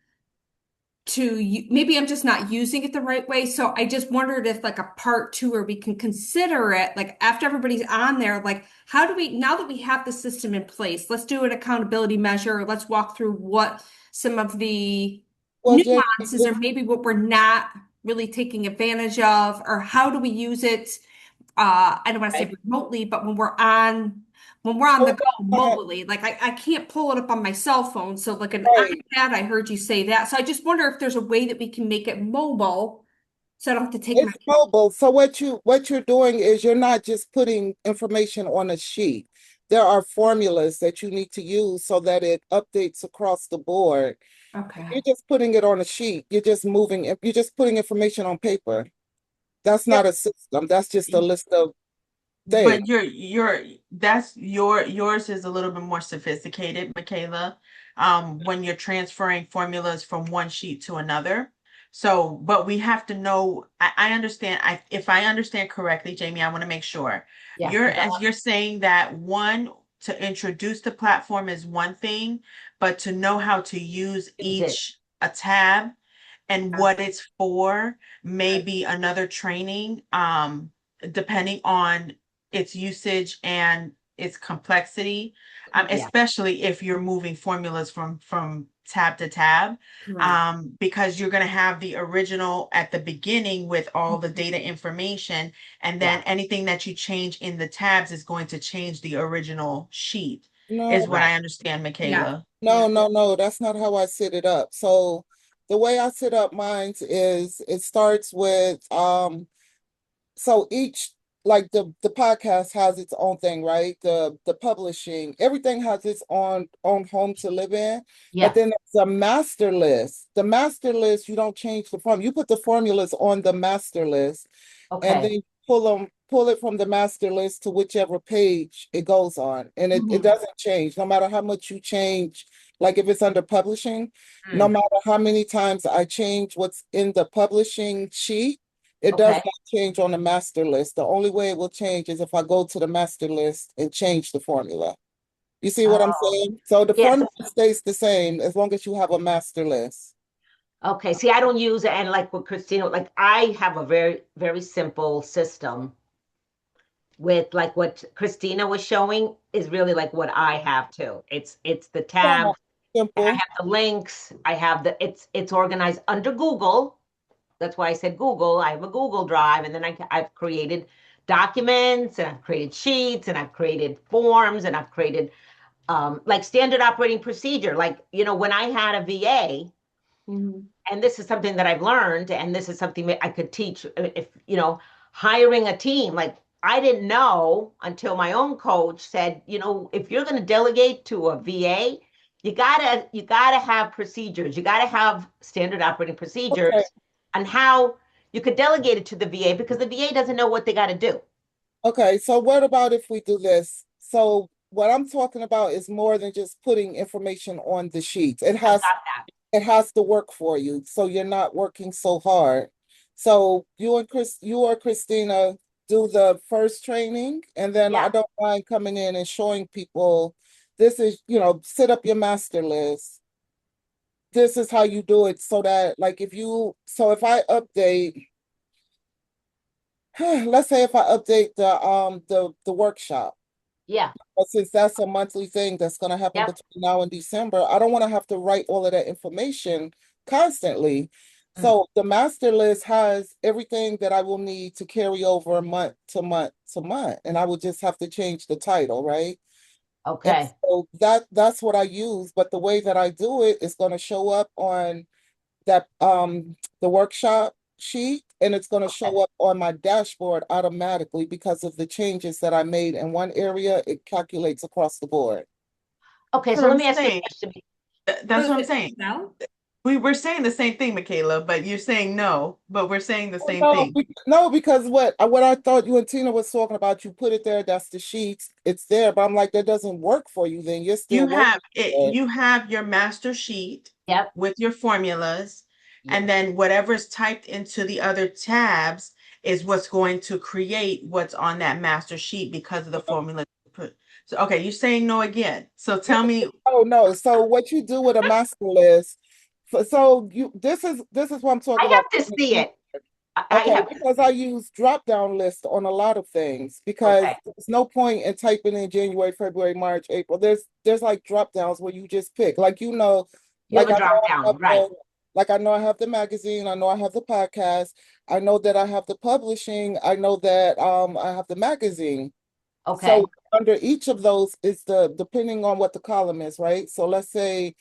maybe I'm just not using it the right way. So I just wondered if like a part two where we can consider it, like after everybody's on there, like how do we, now that we have the system in place, let's do an accountability measure. Let's walk through what some of the Well, Jay, nuances or maybe what we're not really taking advantage of, or how do we use it? I don't want to say right. remotely, but when we're on the well, go mobilely, like I can't pull it up on my cell phone. So like an right. iPad, I heard you say that. So I just wonder if there's a way that we can make it mobile so I don't have to take my It's mobile. So what you're doing is you're not just putting information on a sheet. There are formulas that you need to use so that it updates across the board. okay. You're just putting it on a sheet. You're just putting information on paper. That's Yep. not a system. That's just a list of things. But yours is a little bit more sophisticated, Michaela, when you're transferring formulas from one sheet to another. So, but we have to know, I understand, if I understand correctly, Jamie, I want to make sure. Yeah. Go As on. you're saying that one, to introduce the platform is one thing, but to know how to use Use it. a tab and Yeah. what it's for may be another training, depending on its usage and its complexity, Yeah. especially if you're moving formulas from tab to tab, Right. because you're going to have the original at the beginning with all the data information, and then Yeah. anything that you change in the tabs is going to change the original sheet, is No, what Right. I understand, Yeah. Michaela. Yeah. no, that's not how I set it up. So the way I set up mine is it starts with so each like the podcast has its own thing, right? The publishing, everything has its own home to live in. But Yeah. then there's a master list. The master list, you don't change the form. You put the formulas on the master list and Okay. then pull it from the master list to whichever page it goes on. And it Mhm. doesn't change no matter how much you change. Like if it's under publishing, no Mm. matter how many times I change what's in the publishing sheet, it does Okay. not change on the master list. The only way it will change is if I go to the master list and change the formula. You see what I'm Oh, saying? So the yes. formula stays the same as long as you have a master list. Okay. See, I don't use it. And like with Christina, like I have a very, very simple system with like what Christina was showing is really like what I have too. It's the Yeah, tab, and I simple. have the links. I have it's organized under Google. That's why I said Google. I have a Google Drive, and then I've created documents, and I've created sheets, and I've created forms, and I've created like standard operating procedure. Like, when I had a VA, Mhm. and this is something that I've learned, and this is something that I could teach if, hiring a team. Like, I didn't know until my own coach said, if you're going to delegate to a VA, you gotta have procedures. You gotta have standard operating Okay. procedures and how you could delegate it to the VA because the VA doesn't know what they got to do. Okay, so what about if we do this? So what I'm talking about is more than just putting information on the sheets. I got that. It has to work for you, so you're not working so hard. So you or Christina do the first training, and then Yeah, I don't mind coming in and showing people this is, set up your master list. This is how you do it so that like if I update, let's say if I update the workshop. yeah, But since that's a monthly thing that's going to happen yep. between now and December, I don't want to have to write all of that information constantly. Mm, So the master list has everything that I will need to carry over month to month to month, and I would just have to change the title, right? And okay, so that's what I use, but the way that I do it is going to show up on that the workshop sheet, and it's going to okay, show up on my dashboard automatically because of the changes that I made in one area. It calculates across the board. okay. That's So what let I'm me ask you a saying. question. That's So what I'm saying. no? We're saying the same thing, Michaela, but you're saying no, but we're saying the Oh, same no, thing. no, because what I thought you and Tina was talking about, you put it there, that's the sheets, it's there, but I'm like, that doesn't work for you, then you're still You working have it, for it. you have your master sheet Yep. with your formulas, Yeah. and then whatever's typed into the other tabs is what's going to create what's on that master sheet because of the formula put. So, okay, you're saying no again. So No, tell me, oh no. So what you do with a master list, so you this is what I'm talking I about. have to see it. I Okay, have to because see I it. use drop down lists on a lot of things because Okay. there's no point in typing in January, February, March, April. There's like drop downs where you just pick. You have Like a I know drop I have down, right? the like I know I have the magazine, I know I have the podcast, I know that I have the publishing, I know that I have the magazine. So Okay. under each of those is the depending on what the column is, right? So let's say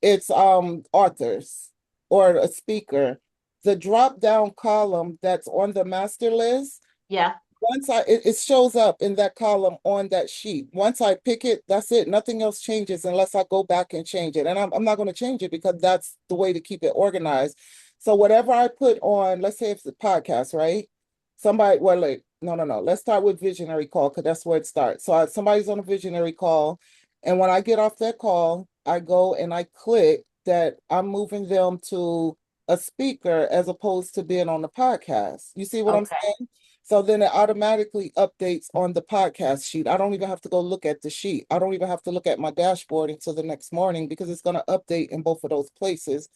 it's authors or a speaker. The drop down column that's on the master list, Yeah. it shows up in that column on that sheet. Once I pick it, that's it. Nothing else changes unless I go back and change it. And I'm not going to change it because that's the way to keep it organized. So whatever I put on, let's say it's a podcast, right? Somebody, well, like, no. Let's start with visionary call because that's where it starts. So somebody's on a visionary call, and when I get off that call, I go and I click that I'm moving them to a speaker as opposed to being on the podcast. You see what I'm Okay. saying? So then it automatically updates on the podcast sheet. I don't even have to go look at the sheet. I don't even have to look at my dashboard until the next morning because it's going to update in both of those places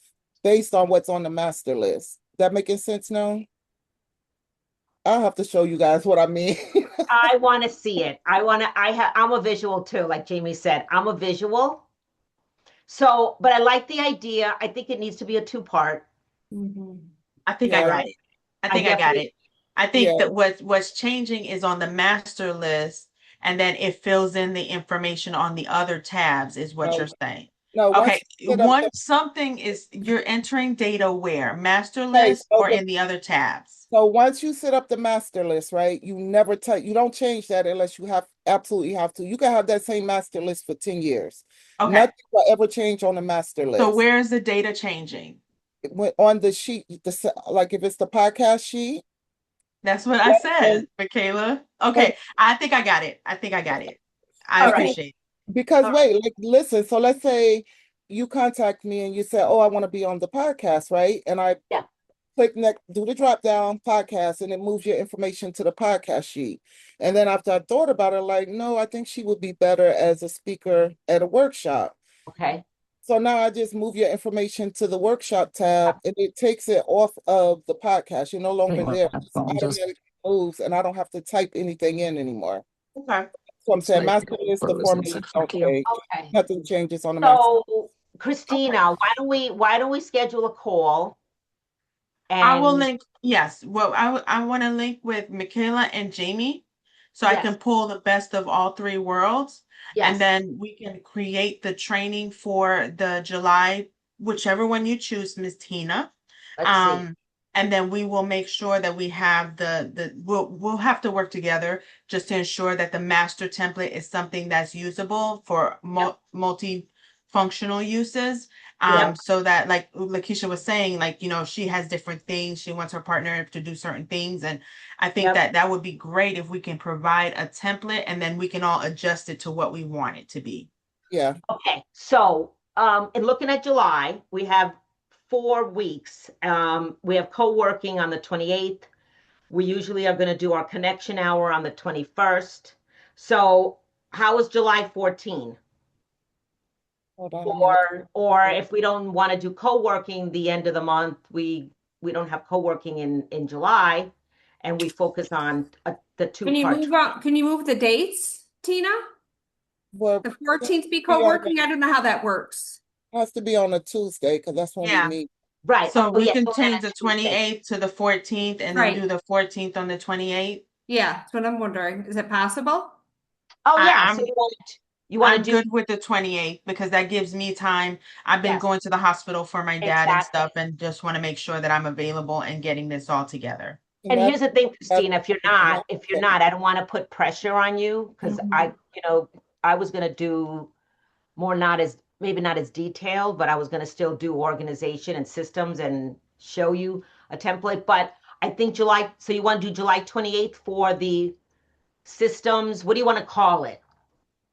based on what's on the master list. That making sense now? I'll have to show you guys what I mean. I want to see it. I'm a visual too, like Jamie said. I'm a visual. So, but I like the idea. I think it needs to be a two-part. Mhm. I think I Yeah, got it. I I think I got definitely, it. I yeah, think that what's changing is on the master list, and then it fills in the information on the other tabs, is what you're no, saying. no, Okay, once you set up the, once something is you're entering data where? Master okay, list or in the other tabs? so once you set up the master list, right, you never touch, you don't change that unless you have absolutely have to. You can have that same master list for 10 years. Okay, Nothing will ever change on the master so list. where is the data changing? On the sheet, like if it's the podcast sheet, That's what I let's said, say, Michaela. wait, Okay, I think I got it. I think I got it. I all because right. appreciate it. because All right. wait, like listen, so let's say you contact me and you say, "Oh, I want to be on the podcast," right? And I Yeah. click next, do the drop down podcast, and it moves your information to the podcast sheet. And then after I thought about it, like, no, I think she would be better as a speaker at a workshop. Okay. So now I just move your information to the workshop tab and it takes it off of the podcast. You're no longer there. It just automatically moves and I don't have to type anything in anymore. Okay. So I'm saying master list, the formulas don't change. Okay. Nothing changes on the master. So, Okay. Christina, why don't we schedule a call I will and link, yes. Well, I want to link with Michaela and Jamie so I yes, can pull the best of all three worlds. And yes, then we can create the training for the July, whichever one you choose, Miss Tina. let's see. Um, and then we will make sure that we have we'll have to work together just to ensure that the master template is something that's usable for Yep, multifunctional uses. yep, So that like Lakeisha was saying, like, she has different things. She wants her partner to do certain things. And I think yep. that that would be great if we can provide a template and then we can all adjust it to what we want it to be. Yeah. Okay. So, in looking at July, we have 4 weeks. We have co-working on the 28th. We usually are going to do our connection hour on the 21st. So, how is July 14? Hold on, let me look. Or if we don't want to do co-working the end of the month, we don't have co-working in July, and we focus on the two-part. Can you move the dates, Tina? Well, The it has 14th be to be on co-working? I don't know how that works. a Tuesday because that's when we Yeah. meet. Right. So Oh we yeah, can do it on change a the Tuesday. 28th to the 14th and then do Right. the 14th on the 28th. Yeah, that's what I'm wondering. Is it possible? Oh I, yeah. So I'm you want to I'm do good with the 28th because that gives me time. I've been yes, going to the hospital for my dad and exactly. stuff and just want to make sure that I'm available and getting this all together. And And that's here's the thing, that's Christina, if you're the not, I don't want to put pressure on you because Mhm. I was gonna do more, not as maybe not as detailed, but I was gonna still do organization and systems and show you a template. But I think so you want to do July 28th for the systems. What do you want to call it?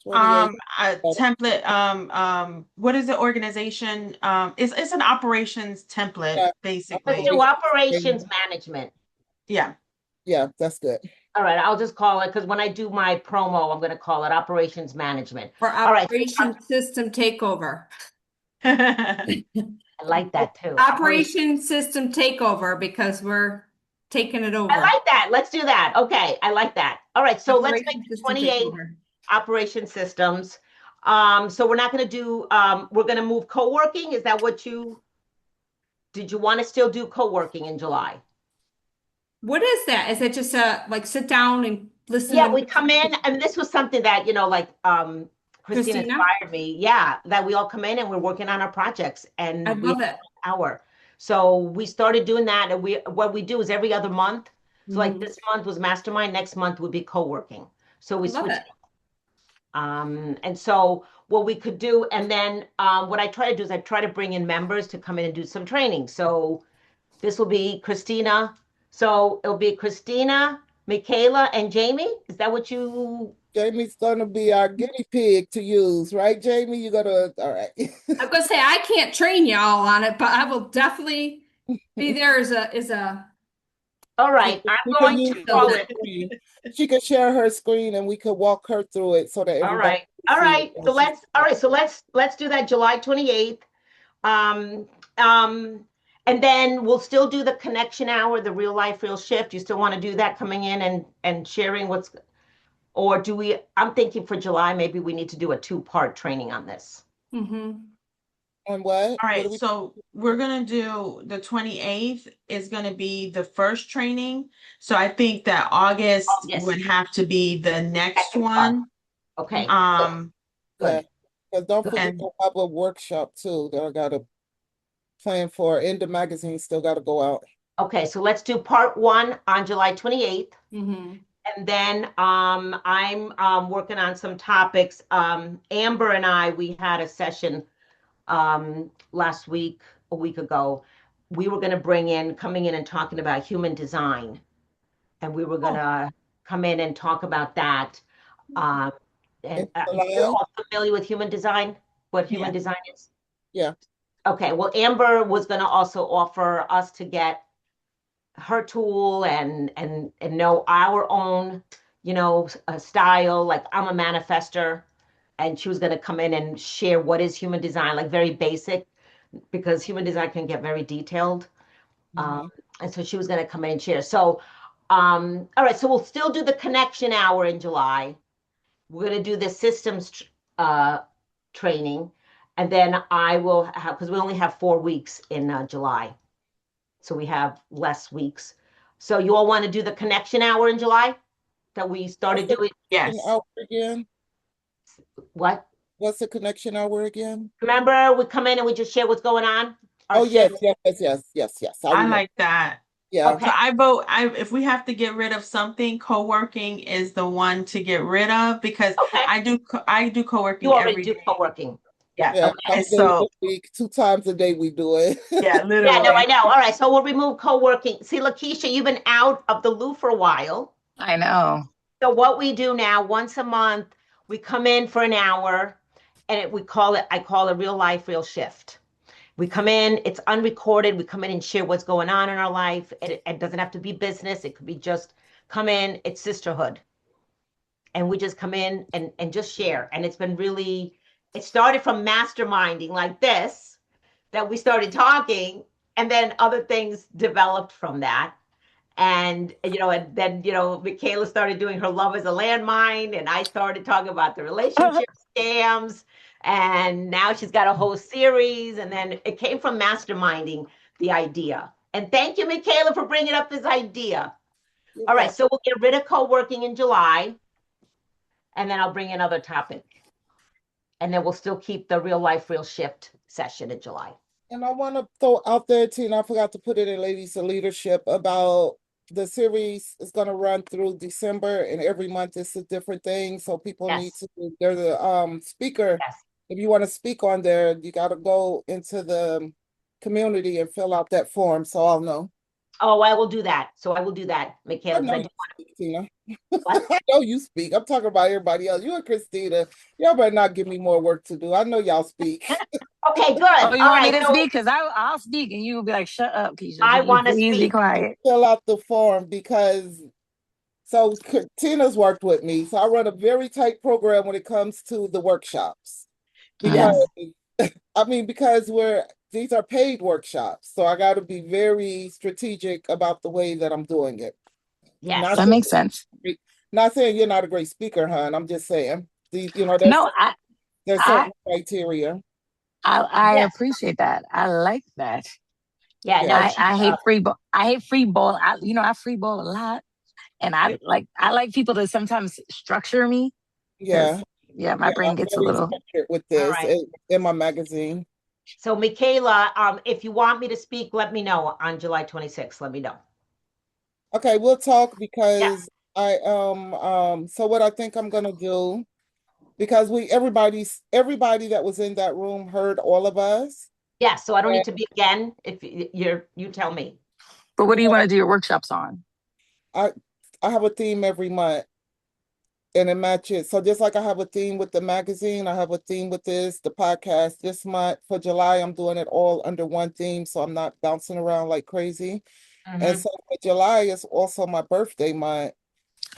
28th. A template, what is the organization? It's an operations template, Yeah, Let's do basically. operations management. Yeah. yeah, that's good. All right, I'll just call it because when I do my promo, I'm going to call it operations management. For All right, Operation System Takeover. I I like that too. Operation System Takeover because we're taking it I over. like that. Let's do that. Okay, I like that. All right, so let's make Operation the System 28th Takeover. operation systems. So we're not going to do. We're going to move co-working. Is that what did you want to still do co-working in July? What is that? Is it just like sit down and listen Yeah, to we come in, and this was something that, like Christina Christina? inspired me. Yeah, that we all come in and we're working on our projects I and we have love it. an hour. So we started doing that, and what we do is every other month. So like Mhm. this month was mastermind, next month would be co-working. So we I love switch. it. And so what we could do, and then what I try to do is I try to bring in members to come in and do some training. So this will be Christina. So it'll be Christina, Michaela, and Jamie. Is that what you? Jamie's gonna be our guinea pig to use, right, Jamie? You gotta, all right. I'm gonna say I can't train y'all on it, but I will definitely be there as a All So right, I'm we can going use to her call facilitator. it. screen. She could share her screen and we could walk her through it so that All everybody right. can All see it right. while So she's let's all right. So let's do that July 28th. Um, um, And then we'll still do the connection hour, the real life, real shift. You still want to do that, coming in and sharing what's, or do we, I'm thinking for July, maybe we need to do a 2-part training on this. Mm-hmm. On what? All What right, do we? so we're gonna do the 28th is gonna be the first training. So I think that August August, would have to be the next second part. one. Okay, Um, Yeah, good. because don't Good. forget and to have a workshop too that I gotta plan for. And the magazine still gotta go out. Okay, so let's do part 1 on July 28th. Mm-hmm. And then I'm working on some topics. Amber and I, we had a session last week, a week ago. We were going to coming in and talking about human design. And we were going to come in and talk about that. Um, In and you're July? all familiar with human design, what human Yeah. design is? Yeah. Okay, well, Amber was going to also offer us to get her tool and know our own, style. Like, I'm a manifester, and she was going to come in and share what is human design, like very basic, because human design can get very detailed. Um, Mhm. and so she was going to come in and share. So, all right, so we'll still do the connection hour in July. We're going to do the systems training, and then I will have, because we only have 4 weeks in July. So we have less weeks. So you all want to do the connection hour in July that we What's started the doing? connection yes, hour again? What? What's the connection hour again? Remember, we come in and we just share what's going on, our Oh, yes, shift. yes. I I remember. like that. Yeah. Okay. So I vote, if we have to get rid of something, co-working is the one to get rid of because Okay. I do You co-working already every do day. co-working. Yeah. Yeah, Okay. 5 And days a so, week, 2 times a day we do it. yeah, Yeah, no, I literally. know. All right. So we'll remove co-working. See, Lakeisha, you've been out of the loop for a while. I know. So what we do now, once a month, we come in for an hour, and I call it real life, real shift. We come in, it's unrecorded. We come in and share what's going on in our life. It doesn't have to be business. It could be just come in, it's sisterhood. And we just come in and just share. And it's been really, it started from masterminding like this, that we started talking, and then other things developed from that. And then Michaela started doing her love as a landmine, and I started talking about the relationship scams, and now she's got a whole series. And then it came from masterminding the idea. And thank you, Michaela, for bringing up this idea. You're All right, welcome. so we'll get rid of co-working in July, and then I'll bring another topic, and then we'll still keep the real life, real shift session in July. And I want to throw out there too, and I forgot to put it in Ladies of Leadership, about the series is going to run through December, and every month it's a different thing. So people need Yes, to, there's a speaker. yes. If you want to speak on there, you got to go into the community and fill out that form. So I'll know. Oh, I will do that. So I will do that, I Michaela, because know I you do speak, Tina. what? I know you speak. I'm talking about everybody else. You and Christina, y'all better not give me more work to do. I know y'all speak. Okay, good. Oh, you All want me right. to So speak? Because I'll speak and you will be like, shut up, Keisha. I Can you want to please be speak. quiet? Fill out the form because so Tina's worked with me. So I run a very tight program when it comes to the workshops. Because Yes, because these are paid workshops. So I got to be very strategic about the way that I'm doing it. Not yes. That makes sense. saying, not saying you're not a great speaker, hon. I'm just saying No, there's I, certain criteria. I Yes. appreciate that. I like that. Yeah, no, Yeah. I hate free ball. I hate free ball. I free ball a lot, and I like people to sometimes structure me because Yeah. yeah, my Yeah. brain I'm gets a very little. structured with all this right. in my magazine. So Michaela, if you want me to speak, let me know on July 26th. Let me know. Okay, we'll talk Yeah. because so what I think I'm gonna do, because everybody that was in that room heard all of us. Yeah, so I don't And need to be again if you tell me. But what do you want to do your workshops on? I I have a theme every month and it matches. So just like I have a theme with the magazine, I have a theme with the podcast. This month for July, I'm doing it all under one theme, so I'm not bouncing around like crazy. And Mm-hmm. so for July is also my birthday month.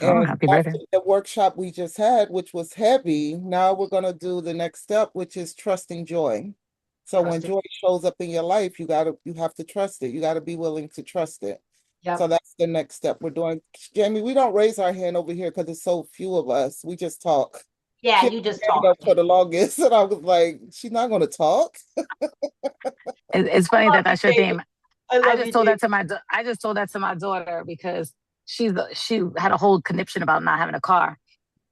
Oh, And happy birthday. after the workshop we just had, which was heavy, now we're gonna do the next step, which is trusting joy. So when Trust it. joy shows up in your life, you have to trust it. You gotta be willing to trust it. Yep. So that's the next step we're doing. Jamie, we don't raise our hand over here because there's so few of us. We just talk. Yeah, She had you just her hand talk. up for the longest, and I was like, she's not gonna talk. It's funny Love that you, that's your Jamie. theme. I love you, Jamie. I just told that to my daughter because she had a whole conniption about not having a car.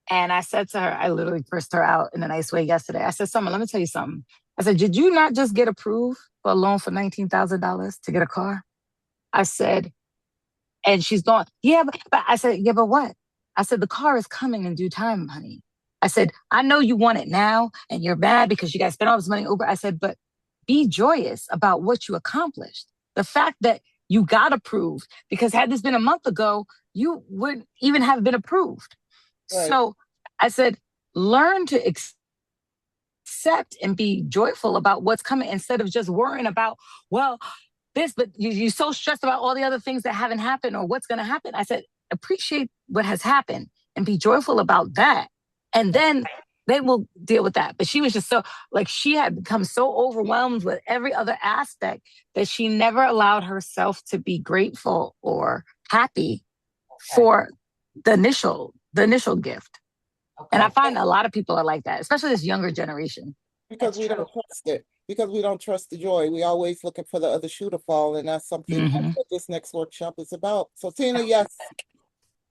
And I said to her, I literally cursed her out in a nice way yesterday. I said, Summer, let me tell you something. I said, did you not just get approved for a loan for $19,000 to get a car? I said, and she's going, yeah, but I said, yeah, but what? I said, the car is coming in due time, honey. I said, I know you want it now and you're mad because you guys spent all this money on Uber. I said, but be joyous about what you accomplished. The fact that you got approved, because had this been a month ago, you wouldn't even have been approved. Right. So I said, learn to accept and be joyful about what's coming instead of just worrying about, well, this, but you're so stressed about all the other things that haven't happened or what's going to happen. I said, appreciate what has happened and be joyful about that. And then they will deal with that. But she was just so, like, she had become so overwhelmed with every other aspect that she never allowed herself to be grateful or happy for the initial gift. And I find a lot of people are like that, especially this younger generation. Because we don't trust it. Because we don't trust the joy. We always looking for the other shoe to fall, and that's something that's what this next workshop is about. So Tina, yes,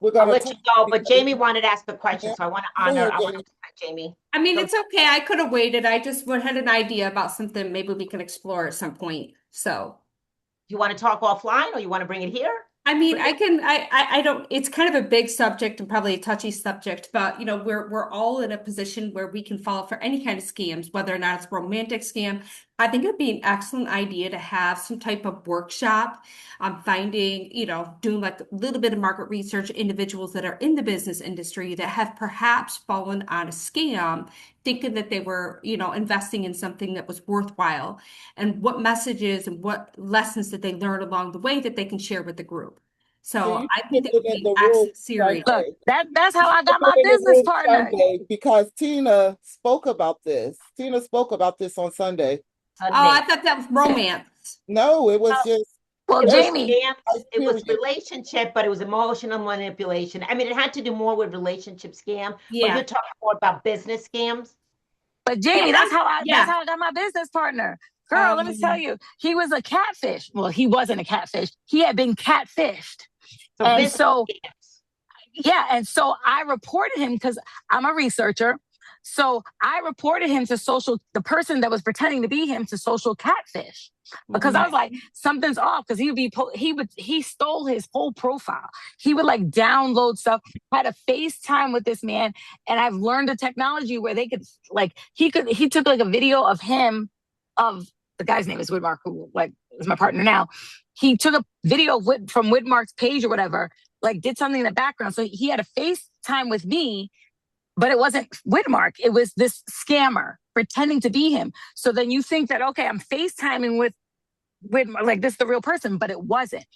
we're I'll gonna let you go, but Jamie wanted to ask the question, so I want to Go honor. ahead, I want Jamie. to Jamie. I mean, So- it's okay. I could have waited. I just had an idea about something maybe we can explore at some point. So, Do you want to talk offline, or you want to bring it here? I mean, I don't, it's kind of a big subject and probably a touchy subject, but you know, we're all in a position where we can fall for any kind of scams, whether or not it's a romantic scam. I think it'd be an excellent idea to have some type of workshop on finding, you know, doing like a little bit of market research, individuals that are in the business industry that have perhaps fallen on a scam, thinking that they were, you know, investing in something that was worthwhile, and what messages and what lessons that they learned along the way that they can share with the group. So you I think put that it would in be the an room excellent series. Look, Sunday. that's how I got Put my it in the business room partner. Sunday because Tina spoke about this. Tina spoke about this on Sunday. Oh, I thought that was romance. No, it was just Well, It was Jamie, scams. It was period. relationship, but it was emotional manipulation. I mean, it had to do more with relationship scam, but Yeah. you're talking more about business scams. but Jamie, Yeah, that's how I got my business partner. Girl, let me tell um, you, he was a catfish. Well, he wasn't a catfish. He had been catfished. So And business so scams. yeah, and so I reported him because I'm a researcher. So I reported him to the person that was pretending to be him to social catfish because I was like, something's off because he stole his whole profile. He would like download stuff, had a FaceTime with this man, and I've learned a technology where they could like he took like a video of him of the guy's name is Whitmark, who like is my partner now. He took a video of from Whitmark's page or whatever, like did something in the background. So he had a FaceTime with me, but it wasn't Whitmark. It was this scammer pretending to be him. So then you think that, okay, I'm FaceTiming with Whitmark, like this is the real person, but it wasn't.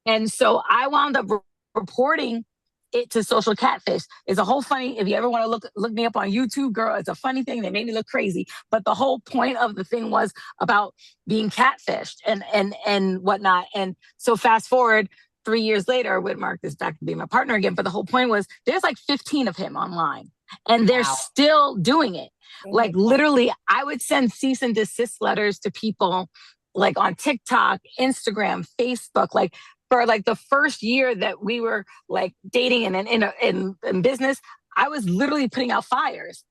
And so I wound up reporting it to social catfish. It's a whole funny, if you ever want to look me up on YouTube, girl, it's a funny thing. They made me look crazy. But the whole point of the thing was about being catfished and whatnot. And so fast forward 3 years later, Whitmark is back to being my partner again. But the whole point was there's like 15 of him online and they're still doing it. Like literally, I would send cease and desist letters to people like on TikTok, Instagram, Facebook, like for like the first year that we were like dating and in business, I was literally putting out fires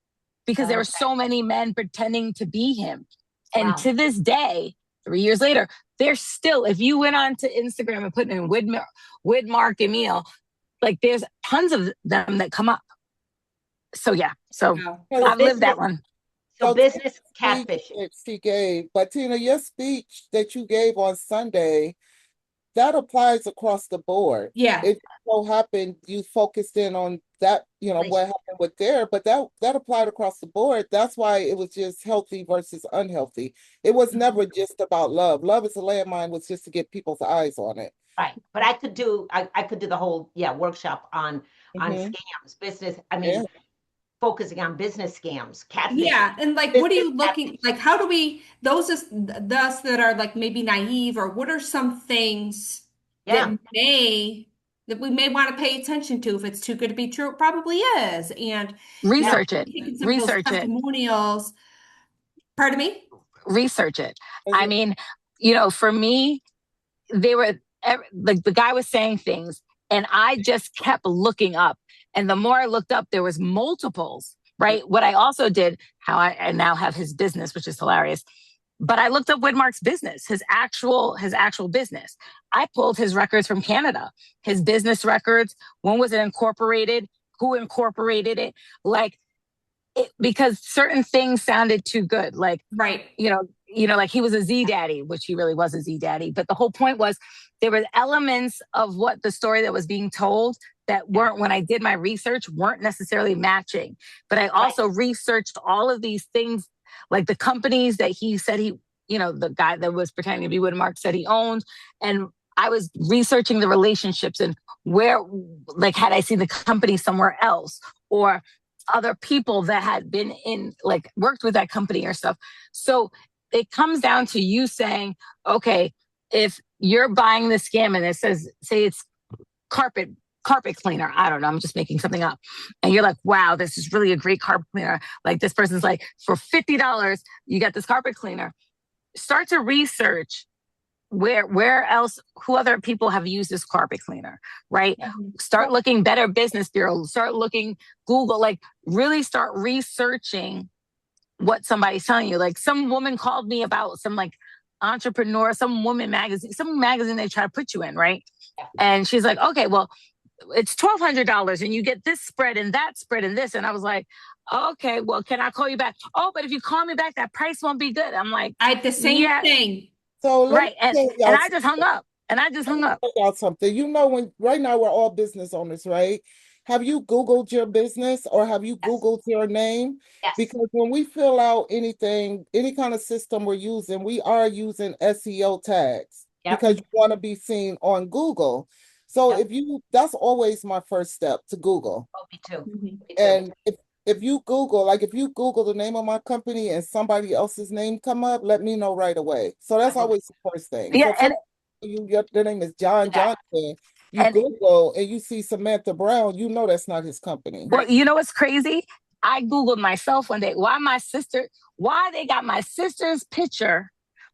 because there were so many men pretending to be him. And to this day, 3 years later, there's still, if you went on to Instagram and put in Whitmark Emil, like there's tons of them that come up. So yeah, so I've lived that one. So business catfishing. She gave, but Tina, your speech that you gave on Sunday, that applies across the board. Yeah. It so happened you focused in on that, you know, what happened with there, but that applied across the board. That's why it was just healthy versus unhealthy. It was never just about love. Love is a landmine was just to get people's eyes on it. Right. But I could do the whole workshop on scams, business. I mean, focusing on business scams, catfish. Yeah, and like, what are you looking like? How do we those us that are like maybe naive, or what are some things Yeah. that we may want to pay attention to? If it's too good to be true, it probably is. And Research it. taking some of those Research it. testimonials. Pardon me? Research it. I mean, for me, they were like the guy was saying things, and I just kept looking up. And the more I looked up, there was multiples, right? What I also did, how I now have his business, which is hilarious. But I looked up Widmark's business, his actual business. I pulled his records from Canada, his business records. When was it incorporated? Who incorporated it? Like, because certain things sounded too good. Like, right. Like he was a Z daddy, which he really was a Z daddy. But the whole point was there were elements of what the story that was being told that weren't, when I did my research, weren't necessarily matching. But I also researched all of these things, like the companies that he said the guy that was pretending to be Widmark said he owned. And I was researching the relationships and where, like, had I seen the company somewhere else or other people that had been worked with that company or stuff. So it comes down to you saying, okay, if you're buying the scam and it says, say it's carpet cleaner, I don't know, I'm just making something up. And you're like, wow, this is really a great carpet cleaner. Like this person's like, for $50, you got this carpet cleaner. Start to research where else, who other people have used this carpet cleaner, right? Start looking Better Business Bureau, start looking Google, like really start researching what somebody's telling you. Like some woman called me about some like entrepreneur, some woman magazine, some magazine they try to put you in, right? And she's like, okay, well, it's $1,200 and you get this spread and that spread and this. And I was like, okay, well, can I call you back? Oh, but if you call me back, that price won't be good. I'm like, I had the same thing. So right. And I just hung up. About something. When right now we're all business owners, right? Have you Googled your business or have you Googled your name? Yes. Because when we fill out anything, any kind of system we're using, we are using SEO tags because you want to be seen on Google. So that's always my first step, to Google. Oh, me too. Me too. And if you Google the name of my company and somebody else's name come up, let me know right away. So that's always the first thing. Yeah, so their name is John Johnson. You Google and you see Samantha Brown, that's not his company. Well, you know what's crazy? I Googled myself one day why they got my sister's picture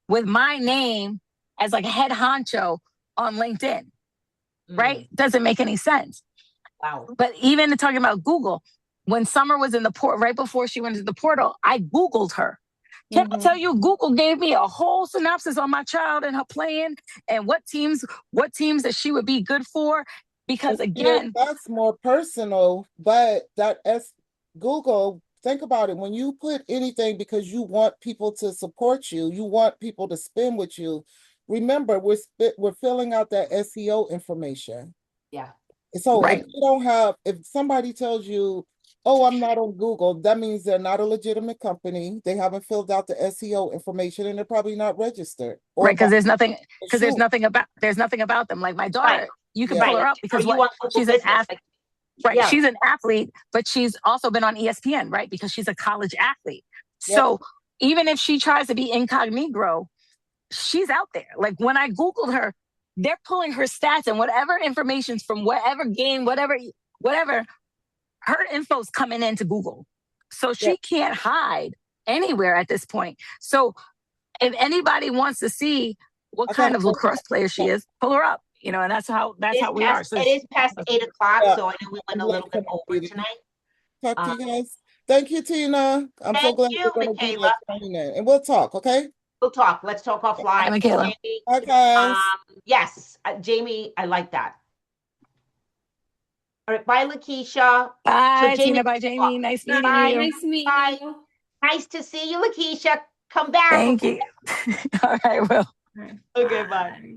with my name as like a head honcho on LinkedIn, right? Doesn't make any sense. Wow. But even talking about Google, when Summer was in the port, right before she went into the portal, I Googled her. Can I tell you, Google gave me a whole synopsis on my child and her plan and what teams that she would be good for. Because again, that's more personal, but Google, think about it. When you put anything because you want people to support you, you want people to spend with you, remember, we're filling out that SEO information. Yeah. So if somebody tells you, oh, I'm not on Google, that means they're not a legitimate company. They haven't filled out the SEO information and they're probably not registered. Right, because there's nothing about them. Like my daughter, you can pull her up because she's an athlete. Right. Yeah. She's an athlete, but she's also been on ESPN, right? Because she's a college athlete. Yep. So even if she tries to be incognito, she's out there. Like when I Googled her, they're pulling her stats and whatever information's from whatever game, whatever, her info's coming into Google. So she can't hide anywhere at this point. So if anybody wants to see what kind of lacrosse player she is, pull her up. And that's how we are. So it is past 8 o'clock, so I know we went a little bit over tonight. Talk to you guys. Thank you, Tina. I'm so glad you're going to be like and we'll talk, okay? We'll talk. Let's talk offline. Hi, Michaela. Okay. Yes, Jamie, I like that. All right, bye, Lakeisha. Bye, Tina. Bye, Jamie. Nice meeting you. Nice to meet you. Nice to see you, Lakeisha. Come back. Thank you. All right, Will. Okay, bye.